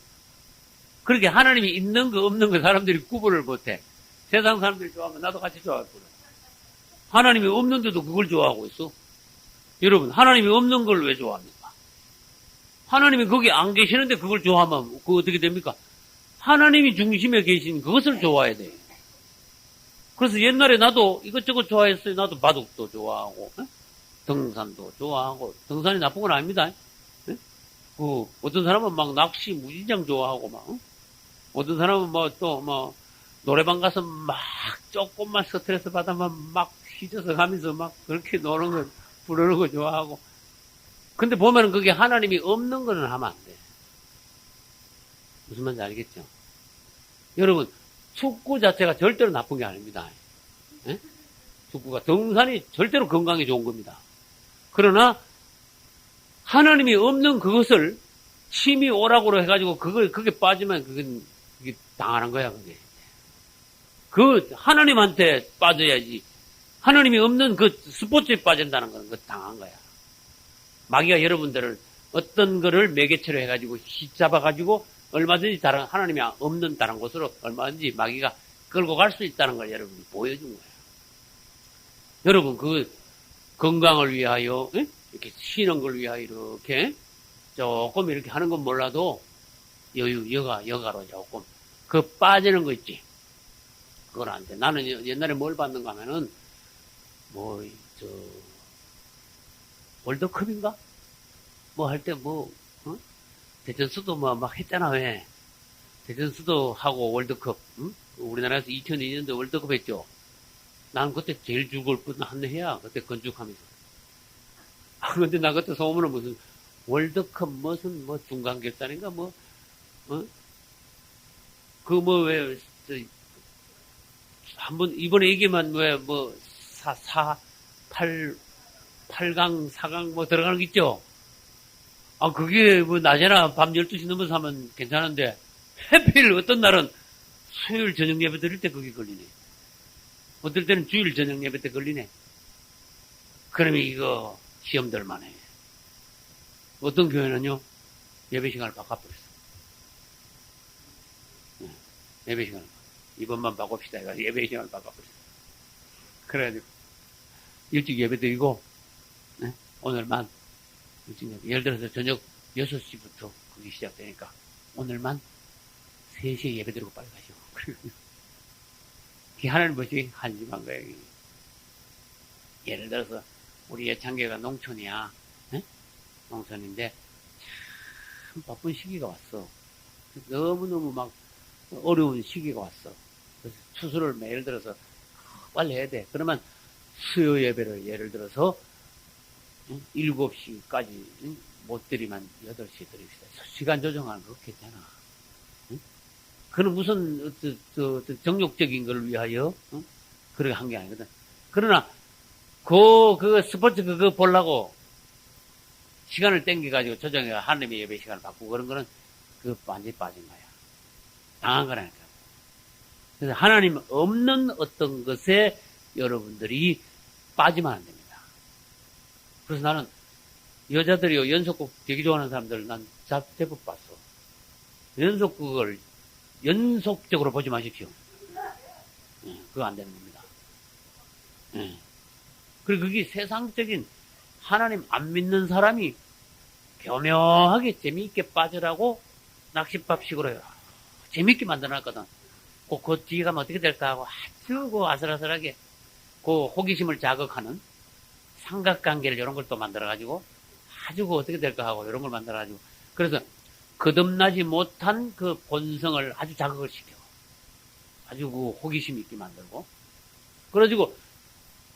그렇게 하나님이 있는 거 없는 거 사람들이 구분을 못해. 세상 사람들이 좋아하면 나도 같이 좋아하거든. 하나님이 없는데도 그걸 좋아하고 있어. 여러분 하나님이 없는 걸 왜 좋아합니까? 하나님이 거기 안 계시는데 그걸 좋아하면 그거 어떻게 됩니까? 하나님이 중심에 계신 그것을 좋아해야 돼. 그래서 옛날에 나도 이것저것 좋아했어요. 나도 바둑도 좋아하고 등산도 좋아하고. 등산이 나쁜 건 아닙니다. 어떤 사람은 막 낚시 무진장 좋아하고 어떤 사람은 노래방 가서 막 조금만 스트레스 받으면 막 휘져서 가면서 막 그렇게 노는 거 부르는 거 좋아하고. 근데 보면은 그게 하나님이 없는 거는 하면 안 돼. 무슨 말인지 알겠죠? 여러분 축구 자체가 절대로 나쁜 게 아닙니다. 에? 축구가 등산이 절대로 건강에 좋은 겁니다. 그러나 하나님이 없는 그것을 침이 오락으로 해가지고 그게 빠지면 그게 당하는 거야, 그게. 하나님한테 빠져야지. 하나님이 없는 그 스포츠에 빠진다는 건 그거 당한 거야. 마귀가 여러분들을 어떤 거를 매개체로 해가지고 잡아가지고 얼마든지 하나님이 없는 다른 곳으로 얼마든지 마귀가 끌고 갈 수 있다는 걸 여러분이 보여준 거예요. 여러분 건강을 위하여 이렇게 쉬는 걸 위하여 이렇게 조금 이렇게 하는 건 몰라도 여가로 조금 빠지는 거 있지. 그건 안 돼. 나는 옛날에 뭘 받는가 하면은 월드컵인가? 할 때 대전수도 막 했잖아, 왜? 대전수도 하고 월드컵, 응? 우리나라에서 2002년도 월드컵 했죠? 난 그때 제일 죽을 뻔한 해야, 그때 건축하면서. 근데 나 그때 소문은 무슨, 월드컵 중간 결산인가, 한번, 이번에 얘기만 8강, 4강 들어가는 거 있죠? 그게 낮에나 밤 12시 넘어서 하면 괜찮은데, 하필 어떤 날은 수요일 저녁 예배 드릴 때 그게 걸리네. 어떨 때는 주일 저녁 예배 때 걸리네. 그러면 이거 시험들 만해. 어떤 교회는요, 예배 시간을 바꿔버렸어. 예배 시간을. 이번만 바꿉시다. 예배 시간을 바꿔버렸어. 그래가지고, 일찍 예배 드리고, 네? 오늘만, 일찍 예배. 예를 들어서 저녁 6시부터 그게 시작되니까, 오늘만 3시에 예배 드리고 빨리 가시오. 그게 하나님 것이 한심한 거예요. 예를 들어서, 우리 예창교회가 농촌이야. 네? 농촌인데, 참 바쁜 시기가 왔어. 너무너무 막 어려운 시기가 왔어. 그래서 추수를 예를 들어서 빨리 해야 돼. 그러면 수요 예배를 예를 들어서 7시까지 못 드리면 8시에 드립시다. 시간 조정하는 거 없겠잖아. 그는 무슨 정욕적인 걸 위하여 그렇게 한 게 아니거든. 그러나 그 스포츠 그거 보려고 시간을 땡겨가지고 조정해 하나님의 예배 시간을 바꾸고 그런 거는 그 완전히 빠진 거야. 당한 거라니까. 그래서 하나님 없는 어떤 것에 여러분들이 빠지면 안 됩니다. 그래서 나는 여자들이 연속곡 되게 좋아하는 사람들 난 제법 봤어. 연속곡을 연속적으로 보지 마십시오. 그거 안 되는 겁니다. 그리고 그게 세상적인 하나님 안 믿는 사람이 교묘하게 재미있게 빠져라고 낚싯밥식으로 재미있게 만들어놨거든. 그 뒤에 가면 어떻게 될까 하고 아주 그 아슬아슬하게 그 호기심을 자극하는 삼각관계를 이런 걸 또 만들어가지고 아주 그 어떻게 될까 하고 이런 걸 만들어가지고 그래서 거듭나지 못한 그 본성을 아주 자극을 시켜. 아주 그 호기심 있게 만들고. 그래가지고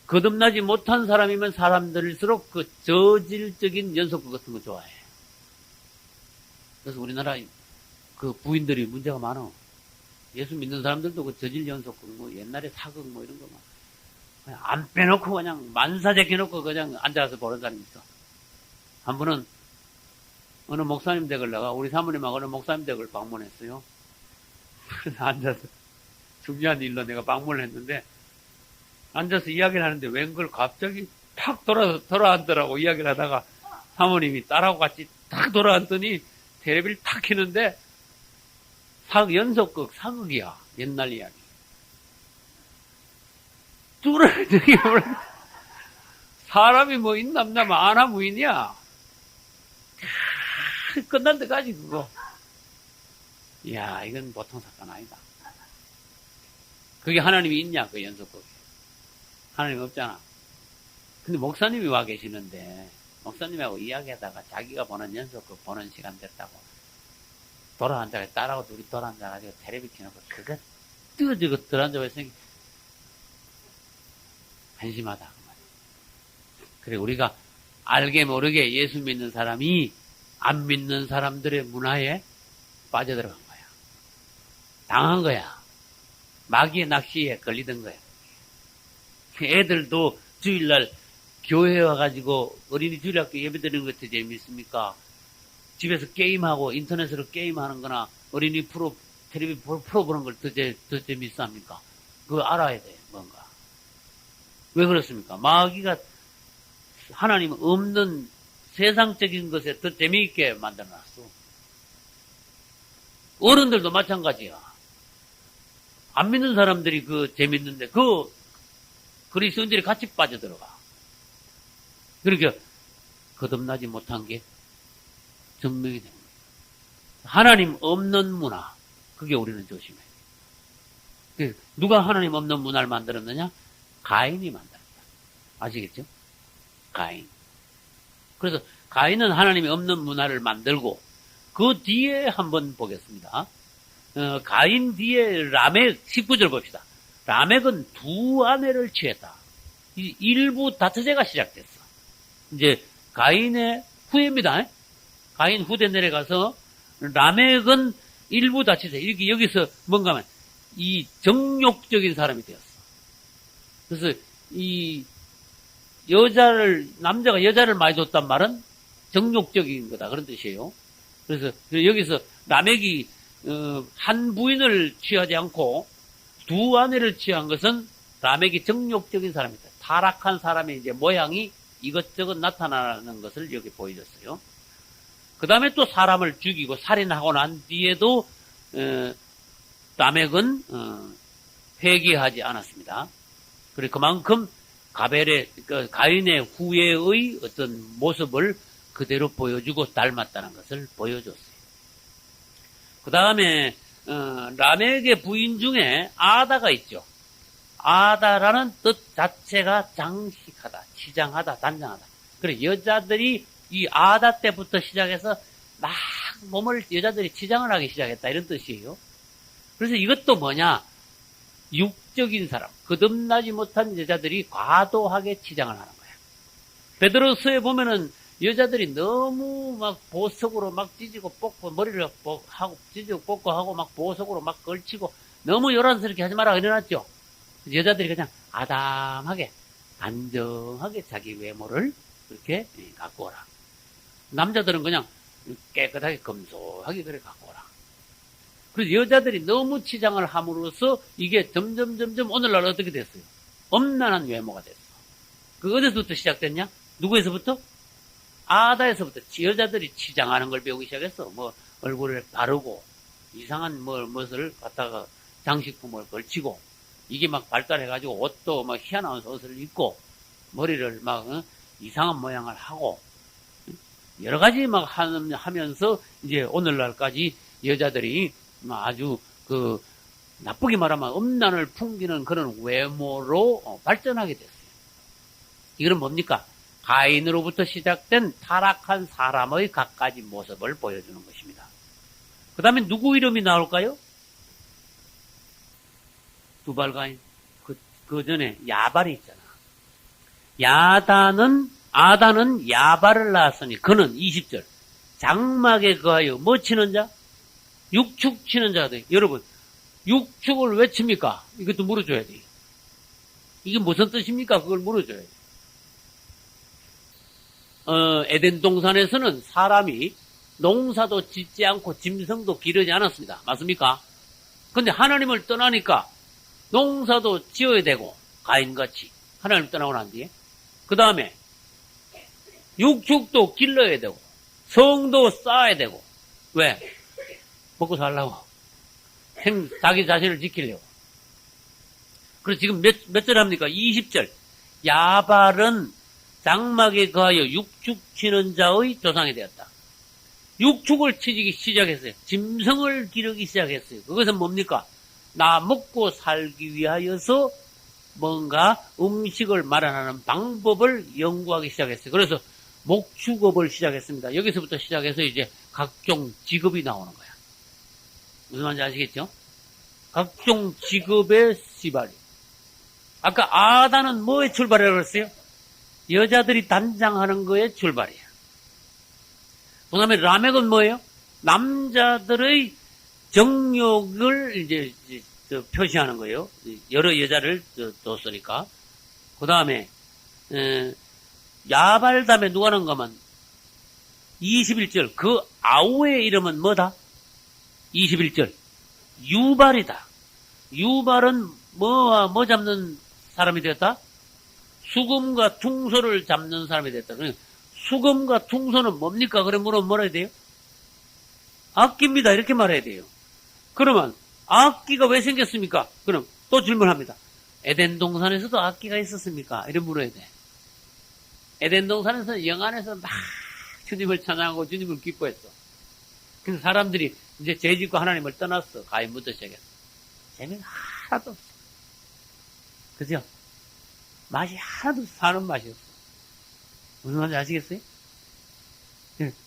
거듭나지 못한 사람이면 사람들일수록 그 저질적인 연속극 같은 거 좋아해. 그래서 우리나라 그 부인들이 문제가 많아. 예수 믿는 사람들도 그 저질 연속극, 뭐 옛날에 사극 뭐 이런 거 막. 그냥 안 빼놓고 그냥 만사제껴놓고 그냥 앉아서 보는 사람이 있어. 한 분은 어느 목사님 댁을 내가 우리 사모님하고 어느 목사님 댁을 방문했어요. 그래서 앉아서 중요한 일로 내가 방문을 했는데 앉아서 이야기를 하는데 웬걸 갑자기 탁 돌아앉더라고. 이야기를 하다가 사모님이 딸하고 같이 탁 돌아앉더니 테레비를 탁 켜는데 연속극 사극이야. 옛날 이야기. 뚫을 등에 사람이 뭐 있남남 아나 무인이야. 끝날 때까지 그거. 이야, 이건 보통 사건 아니다. 그게 하나님이 있냐, 그 연속극. 하나님 없잖아. 근데 목사님이 와 계시는데, 목사님하고 이야기하다가 자기가 보는 연속극 보는 시간 됐다고. 돌아앉아가 딸하고 둘이 돌아앉아가지고 테레비 켜놓고 그거 뜨거지고 들어앉아있으니 한심하다. 그 말이야. 그래, 우리가 알게 모르게 예수 믿는 사람이 안 믿는 사람들의 문화에 빠져들어간 거야. 당한 거야. 마귀의 낚시에 걸리던 거야. 애들도 주일날 교회에 와가지고 어린이 주일학교 예배드리는 것도 재밌습니까? 집에서 게임하고 인터넷으로 게임하는 거나 어린이 텔레비 프로 보는 걸 더 재밌어 합니까? 그거 알아야 돼, 뭔가. 왜 그렇습니까? 마귀가 하나님 없는 세상적인 것에 더 재미있게 만들어놨어. 어른들도 마찬가지야. 안 믿는 사람들이 그 재밌는데 그리스도인들이 같이 빠져들어가. 그러니까 거듭나지 못한 게 증명이 됩니다. 하나님 없는 문화, 그게 우리는 조심해. 누가 하나님 없는 문화를 만들었느냐? 가인이 만들었다. 아시겠죠? 가인. 그래서 가인은 하나님이 없는 문화를 만들고 그 뒤에 한번 보겠습니다. 가인 뒤에 라멕 19절 봅시다. 라멕은 두 아내를 취했다. 일부 다투제가 시작됐어. 이제 가인의 후예입니다. 가인 후대 내려가서 라멕은 일부 다투제. 이렇게 여기서 뭔가 하면 이 정욕적인 사람이 되었어. 그래서 이 남자가 여자를 많이 줬단 말은 정욕적인 거다. 그런 뜻이에요. 그래서 여기서 라멕이 한 부인을 취하지 않고 두 아내를 취한 것은 라멕이 정욕적인 사람이다. 타락한 사람의 이제 모양이 이것저것 나타나는 것을 여기 보여줬어요. 그 다음에 또 사람을 죽이고 살인하고 난 뒤에도 라멕은 회개하지 않았습니다. 그리고 그만큼 가인의 후예의 어떤 모습을 그대로 보여주고 닮았다는 것을 보여줬어요. 그 다음에 라멕의 부인 중에 아다가 있죠. 아다라는 뜻 자체가 장식하다, 치장하다, 단장하다. 그래 여자들이 이 아다 때부터 시작해서 막 몸을 여자들이 치장을 하기 시작했다 이런 뜻이에요. 그래서 이것도 뭐냐? 육적인 사람, 거듭나지 못한 여자들이 과도하게 치장을 하는 거야. 베드로서에 보면은 여자들이 너무 막 보석으로 막 찢고 뽑고 머리를 하고 찢고 뽑고 하고 막 보석으로 막 걸치고 너무 요란스럽게 하지 마라 이래놨죠. 여자들이 그냥 아담하게 안정하게 자기 외모를 그렇게 갖고 오라. 남자들은 그냥 깨끗하게 검소하게 그래 갖고 오라. 그래서 여자들이 너무 치장을 함으로써 이게 점점 오늘날 어떻게 됐어요? 엄난한 외모가 됐어. 그 어디서부터 시작됐냐? 누구에서부터? 아다에서부터 여자들이 치장하는 걸 배우기 시작했어. 뭐 얼굴에 바르고 이상한 무엇을 갖다가 장식품을 걸치고 이게 막 발달해가지고 옷도 막 희한한 옷을 입고 머리를 막 이상한 모양을 하고 여러 가지 막 하면서 이제 오늘날까지 여자들이 아주 나쁘게 말하면 음란을 풍기는 그런 외모로 발전하게 됐어요. 이건 뭡니까? 가인으로부터 시작된 타락한 사람의 갖가지 모습을 보여주는 것입니다. 그 다음에 누구 이름이 나올까요? 두발가인. 그 전에 야발이 있잖아. 아다는 야발을 낳았으니 그는 20절 장막에 거하여 뭐 치는 자? 육축 치는 자가 돼. 여러분 육축을 왜 칩니까? 이것도 물어줘야 돼. 이게 무슨 뜻입니까? 그걸 물어줘야 돼. 에덴 동산에서는 사람이 농사도 짓지 않고 짐승도 기르지 않았습니다. 맞습니까? 근데 하나님을 떠나니까 농사도 지어야 되고 가인같이 하나님 떠나고 난 뒤에 그 다음에 육축도 길러야 되고 성도 쌓아야 되고 왜? 먹고 살라고 자기 자신을 지키려고. 그래서 지금 몇 절 합니까? 20절 야발은 장막에 거하여 육축 치는 자의 조상이 되었다. 육축을 치기 시작했어요. 짐승을 기르기 시작했어요. 그것은 뭡니까? 나 먹고 살기 위하여서 뭔가 음식을 마련하는 방법을 연구하기 시작했어요. 그래서 목축업을 시작했습니다. 여기서부터 시작해서 이제 각종 직업이 나오는 거야. 무슨 말인지 아시겠죠? 각종 직업의 시발이. 아까 아다는 뭐에 출발이라고 했어요? 여자들이 단장하는 거에 출발이야. 그 다음에 라멕은 뭐예요? 남자들의 정욕을 이제 표시하는 거예요. 여러 여자를 뒀으니까. 그 다음에, 야발 다음에 누가 하는가면 21절. 그 아우의 이름은 뭐다? 21절. 유발이다. 유발은 뭐 잡는 사람이 되었다? 수금과 퉁소를 잡는 사람이 됐다. 수금과 퉁소는 뭡니까? 그래 물으면 뭐라 해야 돼요? 악기입니다. 이렇게 말해야 돼요. 그러면 악기가 왜 생겼습니까? 그럼 또 질문합니다. 에덴 동산에서도 악기가 있었습니까? 이래 물어야 돼. 에덴 동산에서 영안에서 막 주님을 찬양하고 주님을 기뻐했어. 그래서 사람들이 이제 죄짓고 하나님을 떠났어. 가인부터 시작했어. 재미가 하나도 없어. 그죠? 맛이 하나도 사는 맛이 없어. 무슨 말인지 아시겠어요?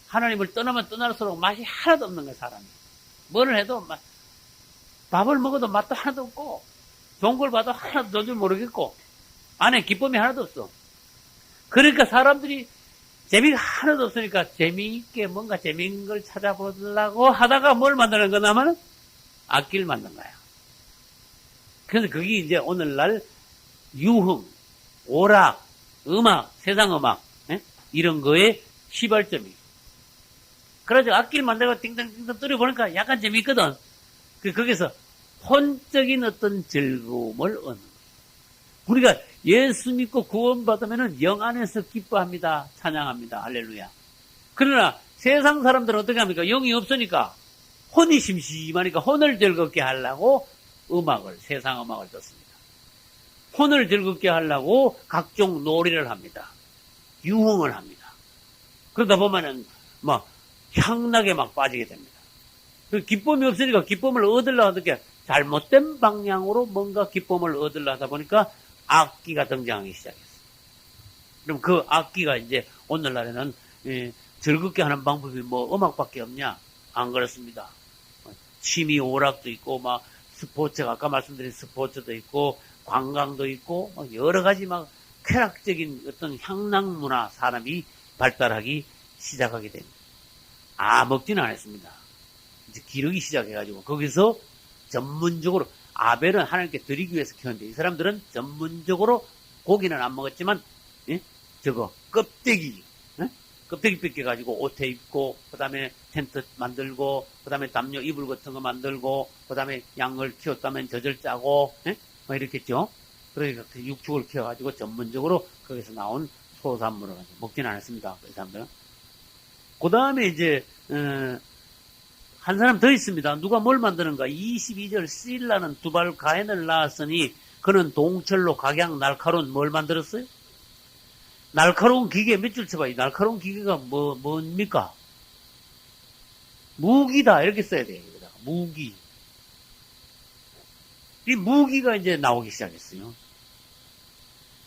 하나님을 떠나면 떠날수록 맛이 하나도 없는 거야, 사람이. 뭐를 해도 밥을 먹어도 맛도 하나도 없고, 좋은 걸 봐도 하나도 좋은 줄 모르겠고, 안에 기쁨이 하나도 없어. 그러니까 사람들이 재미가 하나도 없으니까 재미있게 뭔가 재미있는 걸 찾아보려고 하다가 뭘 만드는 거냐면 악기를 만든 거야. 그래서 그게 이제 오늘날 유흥, 오락, 음악, 세상 음악, 이런 거에 시발점이. 그래서 악기를 만들고 띵땅띵땅 뚫어보니까 약간 재미있거든. 거기서 혼적인 어떤 즐거움을 얻는 거예요. 우리가 예수 믿고 구원받으면 영 안에서 기뻐합니다. 찬양합니다. 할렐루야. 그러나 세상 사람들은 어떻게 합니까? 영이 없으니까 혼이 심심하니까 혼을 즐겁게 하려고 세상 음악을 듣습니다. 혼을 즐겁게 하려고 각종 놀이를 합니다. 유흥을 합니다. 그러다 보면은 향락에 빠지게 됩니다. 그 기쁨이 없으니까 기쁨을 얻으려고 어떻게 잘못된 방향으로 뭔가 기쁨을 얻으려 하다 보니까 악기가 등장하기 시작했어요. 그럼 그 악기가 이제 오늘날에는 즐겁게 하는 방법이 음악밖에 없냐? 안 그렇습니다. 취미 오락도 있고 스포츠가 아까 말씀드린 스포츠도 있고 관광도 있고 여러 가지 쾌락적인 어떤 향락 문화 사람이 발달하기 시작하게 됩니다. 먹지는 않았습니다. 이제 기르기 시작해가지고 거기서 전문적으로 아벨은 하나님께 드리기 위해서 키웠는데 이 사람들은 전문적으로 고기는 안 먹었지만 껍데기 뺏겨가지고 옷에 입고 그 다음에 텐트 만들고 그 다음에 담요 이불 같은 거 만들고 그 다음에 양을 키웠다면 젖을 짜고 이렇게 했죠. 그러니까 그 육축을 키워가지고 전문적으로 거기서 나온 소산물을 먹지는 않았습니다. 그 사람들은. 그 다음에 이제 한 사람 더 있습니다. 누가 뭘 만드는가? 22절 실라는 두발 가인을 낳았으니 그는 동철로 각양 날카로운 뭘 만들었어요? 날카로운 기계 몇 줄 쳐봐요. 날카로운 기계가 뭡니까? 무기다. 이렇게 써야 돼요. 여기다가. 무기. 이 무기가 이제 나오기 시작했어요.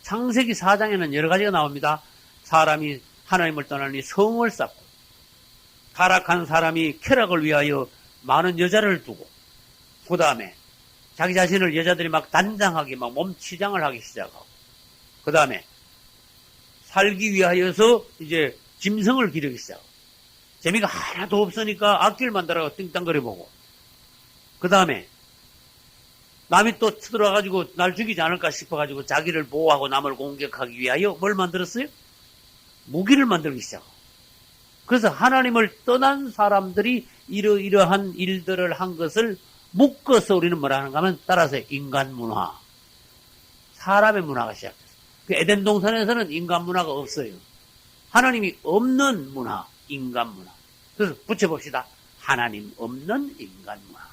창세기 4장에는 여러 가지가 나옵니다. 사람이 하나님을 떠나니 성을 쌓고, 타락한 사람이 쾌락을 위하여 많은 여자를 두고, 그 다음에 자기 자신을 여자들이 단장하게 몸치장을 하기 시작하고, 그 다음에 살기 위하여서 이제 짐승을 기르기 시작하고, 재미가 하나도 없으니까 악기를 만들어서 띵땅거려보고, 그 다음에 남이 또 쳐들어가지고 날 죽이지 않을까 싶어가지고 자기를 보호하고 남을 공격하기 위하여 뭘 만들었어요? 무기를 만들기 시작하고. 그래서 하나님을 떠난 사람들이 이러한 일들을 한 것을 묶어서 우리는 뭐라 하는가 하면 따라서 인간 문화, 사람의 문화가 시작됐어요. 그 에덴 동산에서는 인간 문화가 없어요. 하나님이 없는 문화, 인간 문화. 그래서 붙여봅시다. 하나님 없는 인간 문화.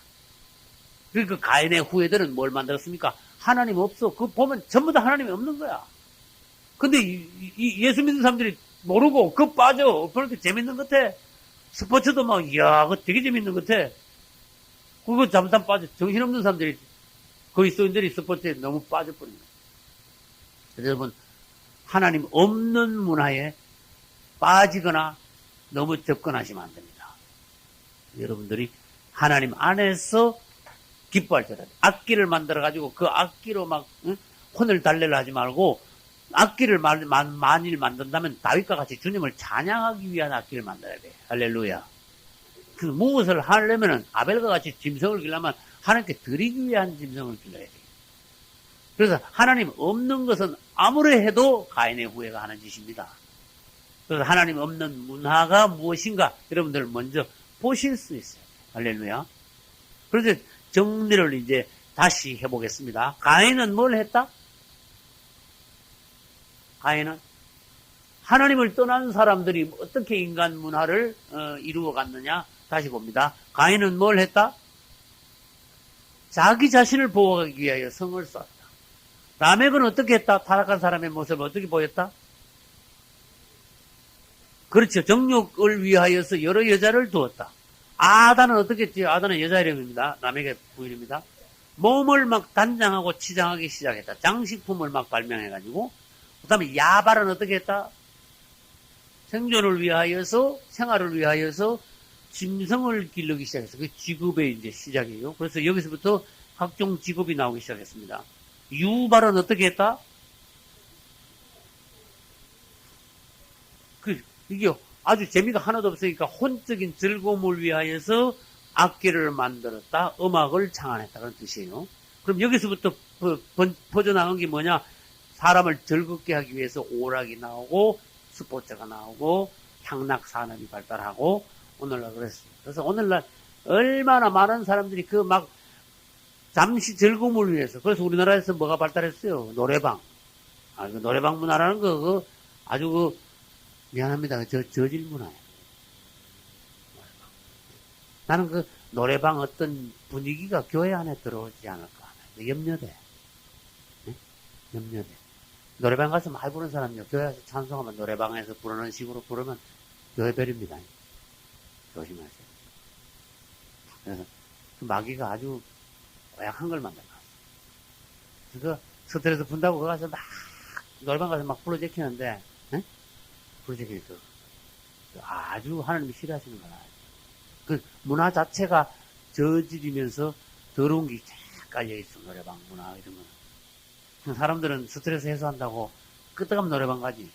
그 가인의 후예들은 뭘 만들었습니까? 하나님 없어. 그거 보면 전부 다 하나님이 없는 거야. 근데 예수 믿는 사람들이 모르고 그거 빠져. 그렇게 재밌는 것 같아. 스포츠도 이야, 그거 되게 재밌는 것 같아. 그거 잠깐 빠져. 정신없는 사람들이, 그리스도인들이 스포츠에 너무 빠져버린 거야. 그래서 여러분, 하나님 없는 문화에 빠지거나 너무 접근하시면 안 됩니다. 여러분들이 하나님 안에서 기뻐할 줄 알아요. 악기를 만들어가지고 그 악기로 혼을 달래려 하지 말고 악기를 만일 만든다면 다윗과 같이 주님을 찬양하기 위한 악기를 만들어야 돼. 할렐루야. 그 무엇을 하려면은 아벨과 같이 짐승을 기르려면 하나님께 드리기 위한 짐승을 길러야 돼. 그래서 하나님 없는 것은 아무리 해도 가인의 후예가 하는 짓입니다. 그래서 하나님 없는 문화가 무엇인가 여러분들 먼저 보실 수 있어요. 할렐루야. 그래서 정리를 이제 다시 해보겠습니다. 가인은 뭘 했다? 가인은 하나님을 떠난 사람들이 어떻게 인간 문화를 이루어갔느냐 다시 봅니다. 가인은 뭘 했다? 자기 자신을 보호하기 위하여 성을 쌓았다. 라멕은 어떻게 했다? 타락한 사람의 모습을 어떻게 보였다? 그렇죠. 정욕을 위하여서 여러 여자를 두었다. 아단은 어떻게 했지? 아단은 여자 이름입니다. 라멕의 부인입니다. 몸을 단장하고 치장하기 시작했다. 장식품을 발명해가지고. 그 다음에 야발은 어떻게 했다? 생존을 위하여서, 생활을 위하여서 짐승을 기르기 시작했어. 그 직업의 이제 시작이에요. 그래서 여기서부터 각종 직업이 나오기 시작했습니다. 유발은 어떻게 했다? 이게 아주 재미가 하나도 없으니까 혼적인 즐거움을 위하여서 악기를 만들었다. 음악을 창안했다. 그런 뜻이에요. 그럼 여기서부터 퍼져나간 게 뭐냐? 사람을 즐겁게 하기 위해서 오락이 나오고 스포츠가 나오고 향락 산업이 발달하고 오늘날 그랬어요. 그래서 오늘날 얼마나 많은 사람들이 잠시 즐거움을 위해서. 그래서 우리나라에서 뭐가 발달했어요? 노래방. 그 노래방 문화라는 거, 아주 미안합니다. 저질 문화예요. 나는 그 노래방 어떤 분위기가 교회 안에 들어오지 않을까. 염려돼. 네? 염려돼. 노래방 가서 많이 부르는 사람이요. 교회 가서 찬송하면 노래방에서 부르는 식으로 부르면 교회별입니다. 조심하세요. 그래서 그 마귀가 아주 고약한 걸 만들어놨어. 그거 스트레스 푼다고 거기 가서 막 노래방 가서 막 불러제키는데, 불러제키니까 아주 하나님이 싫어하시는 거라. 그 문화 자체가 저질이면서 더러운 게 쫙 깔려있어. 노래방 문화 이런 거는. 사람들은 스트레스 해소한다고 끄떡하면 노래방 가지.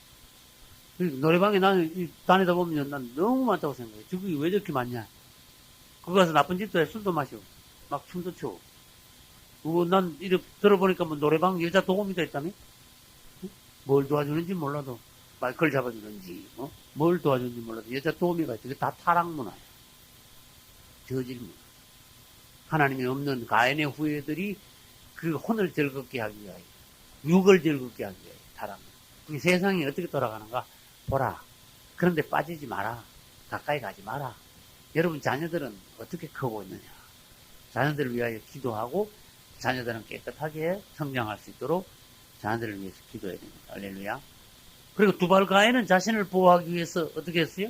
노래방에 나는 다니다 보면 난 너무 많다고 생각해. 저기 왜 저렇게 많냐. 거기 가서 나쁜 짓도 해. 술도 마시고 막 춤도 추고. 난 이렇게 들어보니까 뭐 노래방 여자 도우미도 있다며? 뭘 도와주는지 몰라도 마이크를 잡아주는지 뭘 도와주는지 몰라도 여자 도우미가 있어. 그게 다 타락 문화야. 저질 문화. 하나님이 없는 가인의 후예들이 그 혼을 즐겁게 하기 위하여, 육을 즐겁게 하기 위하여 타락. 이 세상이 어떻게 돌아가는가 보라. 그런데 빠지지 마라. 가까이 가지 마라. 여러분 자녀들은 어떻게 크고 있느냐. 자녀들을 위하여 기도하고 자녀들은 깨끗하게 성장할 수 있도록 자녀들을 위해서 기도해야 됩니다. 할렐루야. 그리고 두발 가인은 자신을 보호하기 위해서 어떻게 했어요?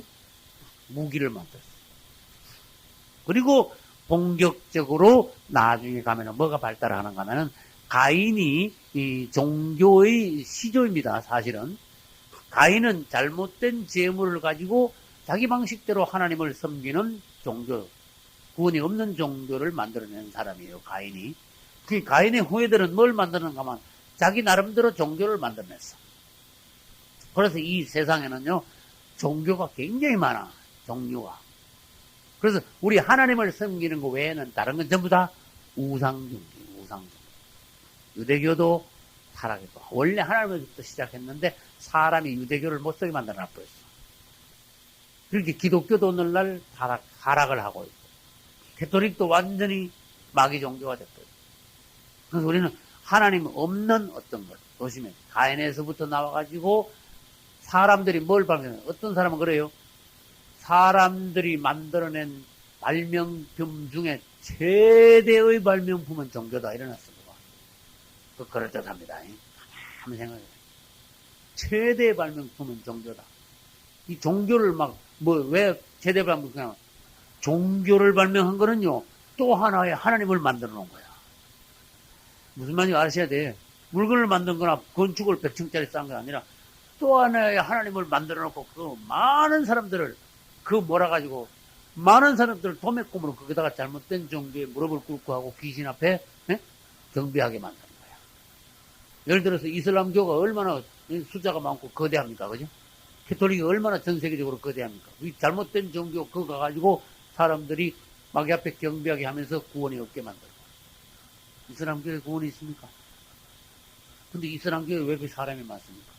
무기를 만들었어요. 그리고 본격적으로 나중에 가면은 뭐가 발달하는가 하면은 가인이 이 종교의 시조입니다. 사실은 가인은 잘못된 재물을 가지고 자기 방식대로 하나님을 섬기는 종교, 구원이 없는 종교를 만들어낸 사람이에요. 가인이. 그 가인의 후예들은 뭘 만드는가 하면 자기 나름대로 종교를 만들어냈어. 그래서 이 세상에는요 종교가 굉장히 많아. 종류가. 그래서 우리 하나님을 섬기는 것 외에는 다른 건 전부 다 우상종교. 유대교도 타락했고 원래 하나님으로부터 시작했는데 사람이 유대교를 못쓰게 만들어 놔버렸어. 그렇게 기독교도 오늘날 하락을 하고 있고 가톨릭도 완전히 마귀 종교가 됐거든요. 그래서 우리는 하나님 없는 어떤 것 조심해. 가인에서부터 나와가지고 사람들이 뭘 발명해? 어떤 사람은 그래요? 사람들이 만들어낸 발명품 중에 최대의 발명품은 종교다. 일어났습니다. 그럴듯합니다. 한번 생각해요. 최대의 발명품은 종교다. 이 종교를 왜 최대 발명, 그냥 종교를 발명한 거는요, 또 하나의 하나님을 만들어 놓은 거야. 무슨 말인지 아셔야 돼. 물건을 만든 거나 건축을 100층짜리 쌓은 게 아니라 또 하나의 하나님을 만들어 놓고 그 많은 사람들을 몰아가지고 많은 사람들을 도매꿈으로 거기다가 잘못된 종교에 무릎을 꿇고 하고 귀신 앞에 경배하게 만드는 거야. 예를 들어서 이슬람교가 얼마나 숫자가 많고 거대합니까? 그죠? 가톨릭이 얼마나 전 세계적으로 거대합니까? 이 잘못된 종교 그거 가지고 사람들이 마귀 앞에 경배하게 하면서 구원이 없게 만들고. 이슬람교에 구원이 있습니까? 근데 이슬람교에 왜 그 사람이 많습니까?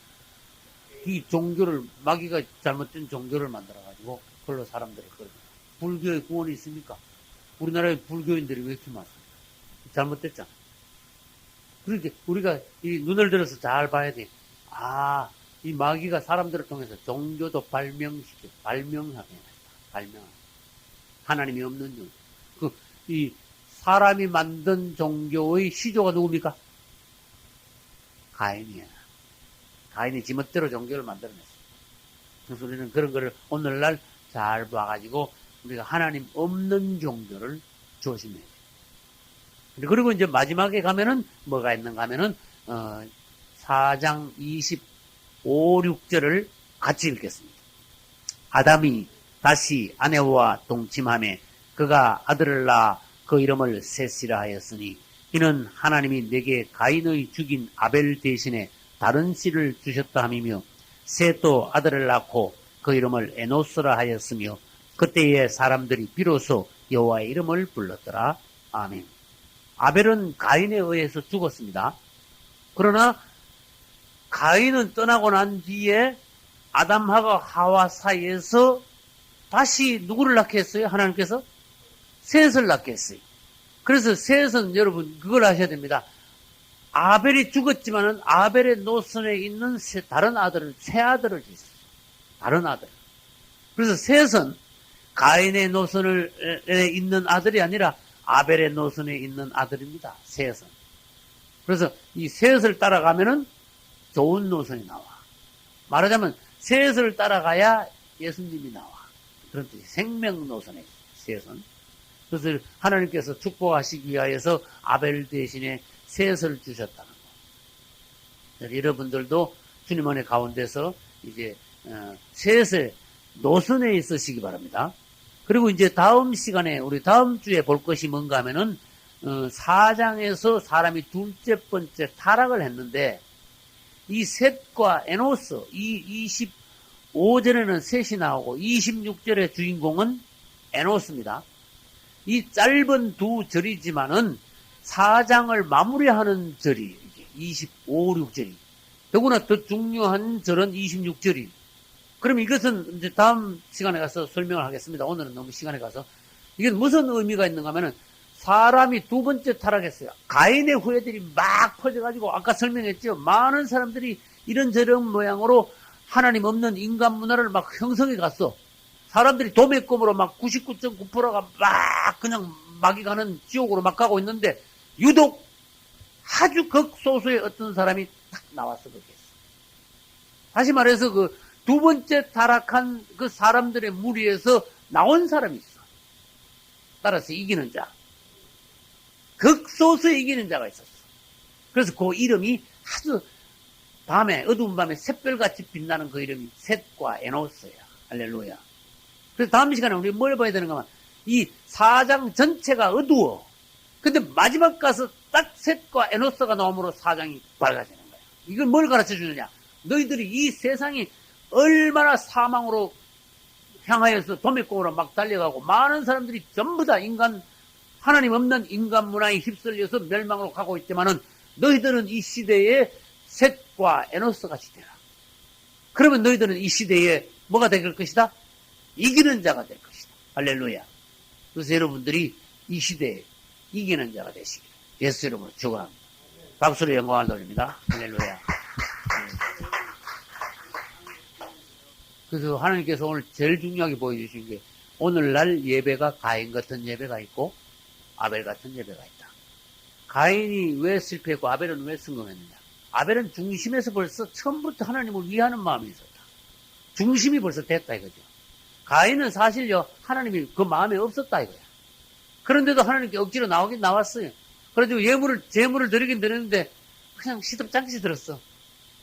이 종교를, 마귀가 잘못된 종교를 만들어가지고 그걸로 사람들이 그러죠. 불교에 구원이 있습니까? 우리나라에 불교인들이 왜 이렇게 많습니까? 잘못됐잖아. 그러니까 우리가 이 눈을 들어서 잘 봐야 돼. 이 마귀가 사람들을 통해서 종교도 발명하게 했다. 하나님이 없는 종교. 이 사람이 만든 종교의 시조가 누굽니까? 가인이야. 가인이 지멋대로 종교를 만들어냈어. 그래서 우리는 그런 거를 오늘날 잘 봐가지고 우리가 하나님 없는 종교를 조심해야 돼. 그리고 이제 마지막에 가면은 뭐가 있는가 하면은 4장 25, 6절을 같이 읽겠습니다. 아담이 다시 아내와 동침하며 그가 아들을 낳아 그 이름을 셋이라 하였으니 이는 하나님이 내게 가인의 죽인 아벨 대신에 다른 씨를 주셨다 함이며 셋도 아들을 낳고 그 이름을 에노스라 하였으며 그때에 사람들이 비로소 여호와의 이름을 불렀더라. 아멘. 아벨은 가인에 의해서 죽었습니다. 그러나 가인은 떠나고 난 뒤에 아담하고 하와 사이에서 다시 누구를 낳게 했어요? 하나님께서 셋을 낳게 했어요. 그래서 셋은 여러분 그걸 아셔야 됩니다. 아벨이 죽었지만은 아벨의 노선에 있는 다른 아들은 새 아들을 짓었어요. 다른 아들. 그래서 셋은 가인의 노선에 있는 아들이 아니라 아벨의 노선에 있는 아들입니다. 셋은. 그래서 이 셋을 따라가면은 좋은 노선이 나와. 말하자면 셋을 따라가야 예수님이 나와. 그런 뜻이 생명 노선에 있어요. 셋은. 그래서 하나님께서 축복하시기 위하여서 아벨 대신에 셋을 주셨다는 거. 여러분들도 주님 안의 가운데서 이제 셋의 노선에 있으시기 바랍니다. 그리고 이제 다음 시간에 우리 다음 주에 볼 것이 뭔가 하면은 4장에서 사람이 둘째 번째 타락을 했는데 이 셋과 에노스 이 25절에는 셋이 나오고 26절의 주인공은 에노스입니다. 이 짧은 두 절이지만은 4장을 마무리하는 절이 25, 6절이. 더구나 더 중요한 절은 26절이. 그럼 이것은 이제 다음 시간에 가서 설명을 하겠습니다. 오늘은 너무 시간에 가서. 이게 무슨 의미가 있는가 하면은 사람이 두 번째 타락했어요. 가인의 후예들이 막 퍼져가지고 아까 설명했죠. 많은 사람들이 이런저런 모양으로 하나님 없는 인간 문화를 막 형성해 갔어. 사람들이 도매금으로 막 99.9%가 막 그냥 막이 가는 지옥으로 막 가고 있는데 유독 아주 극소수의 어떤 사람이 딱 나와서 그렇게 했어. 다시 말해서 그 두 번째 타락한 그 사람들의 무리에서 나온 사람이 있어. 따라서 이기는 자. 극소수의 이기는 자가 있었어. 그래서 그 이름이 아주 밤에, 어두운 밤에 샛별같이 빛나는 그 이름이 셋과 에노스야. 할렐루야. 그래서 다음 시간에 우리 뭘 봐야 되는가 하면 이 4장 전체가 어두워. 근데 마지막 가서 딱 셋과 에노스가 나옴으로 4장이 밝아지는 거야. 이걸 뭘 가르쳐 주느냐? 너희들이 이 세상이 얼마나 사망으로 향하여서 도매공으로 막 달려가고 많은 사람들이 전부 다 하나님 없는 인간 문화에 휩쓸려서 멸망으로 가고 있지만은 너희들은 이 시대에 셋과 에노스 같이 되라. 그러면 너희들은 이 시대에 뭐가 될 것이다? 이기는 자가 될 것이다. 할렐루야. 그래서 여러분들이 이 시대에 이기는 자가 되시기를 예수 이름으로 축원합니다. 박수로 영광을 돌립니다. 할렐루야. 그래서 하나님께서 오늘 제일 중요하게 보여주신 게 오늘날 예배가 가인 같은 예배가 있고 아벨 같은 예배가 있다. 가인이 왜 실패했고 아벨은 왜 성공했느냐? 아벨은 중심에서 벌써 처음부터 하나님을 위하는 마음이 있었다. 중심이 벌써 됐다 이거죠. 가인은 사실요 하나님이 그 마음에 없었다 이거야. 그런데도 하나님께 억지로 나오긴 나왔어요. 그래가지고 제물을 드리긴 드렸는데 그냥 시덥잖게 들었어.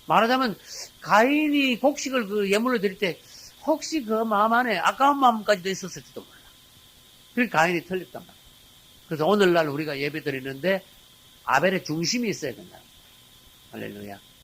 말하자면 가인이 곡식을 그 예물을 드릴 때 혹시 그 마음 안에 아까운 마음까지도 있었을지도 몰라. 그러니까 가인이 틀렸단 말이야. 그래서 오늘날 우리가 예배 드리는데 아벨의 중심이 있어야 된다. 할렐루야.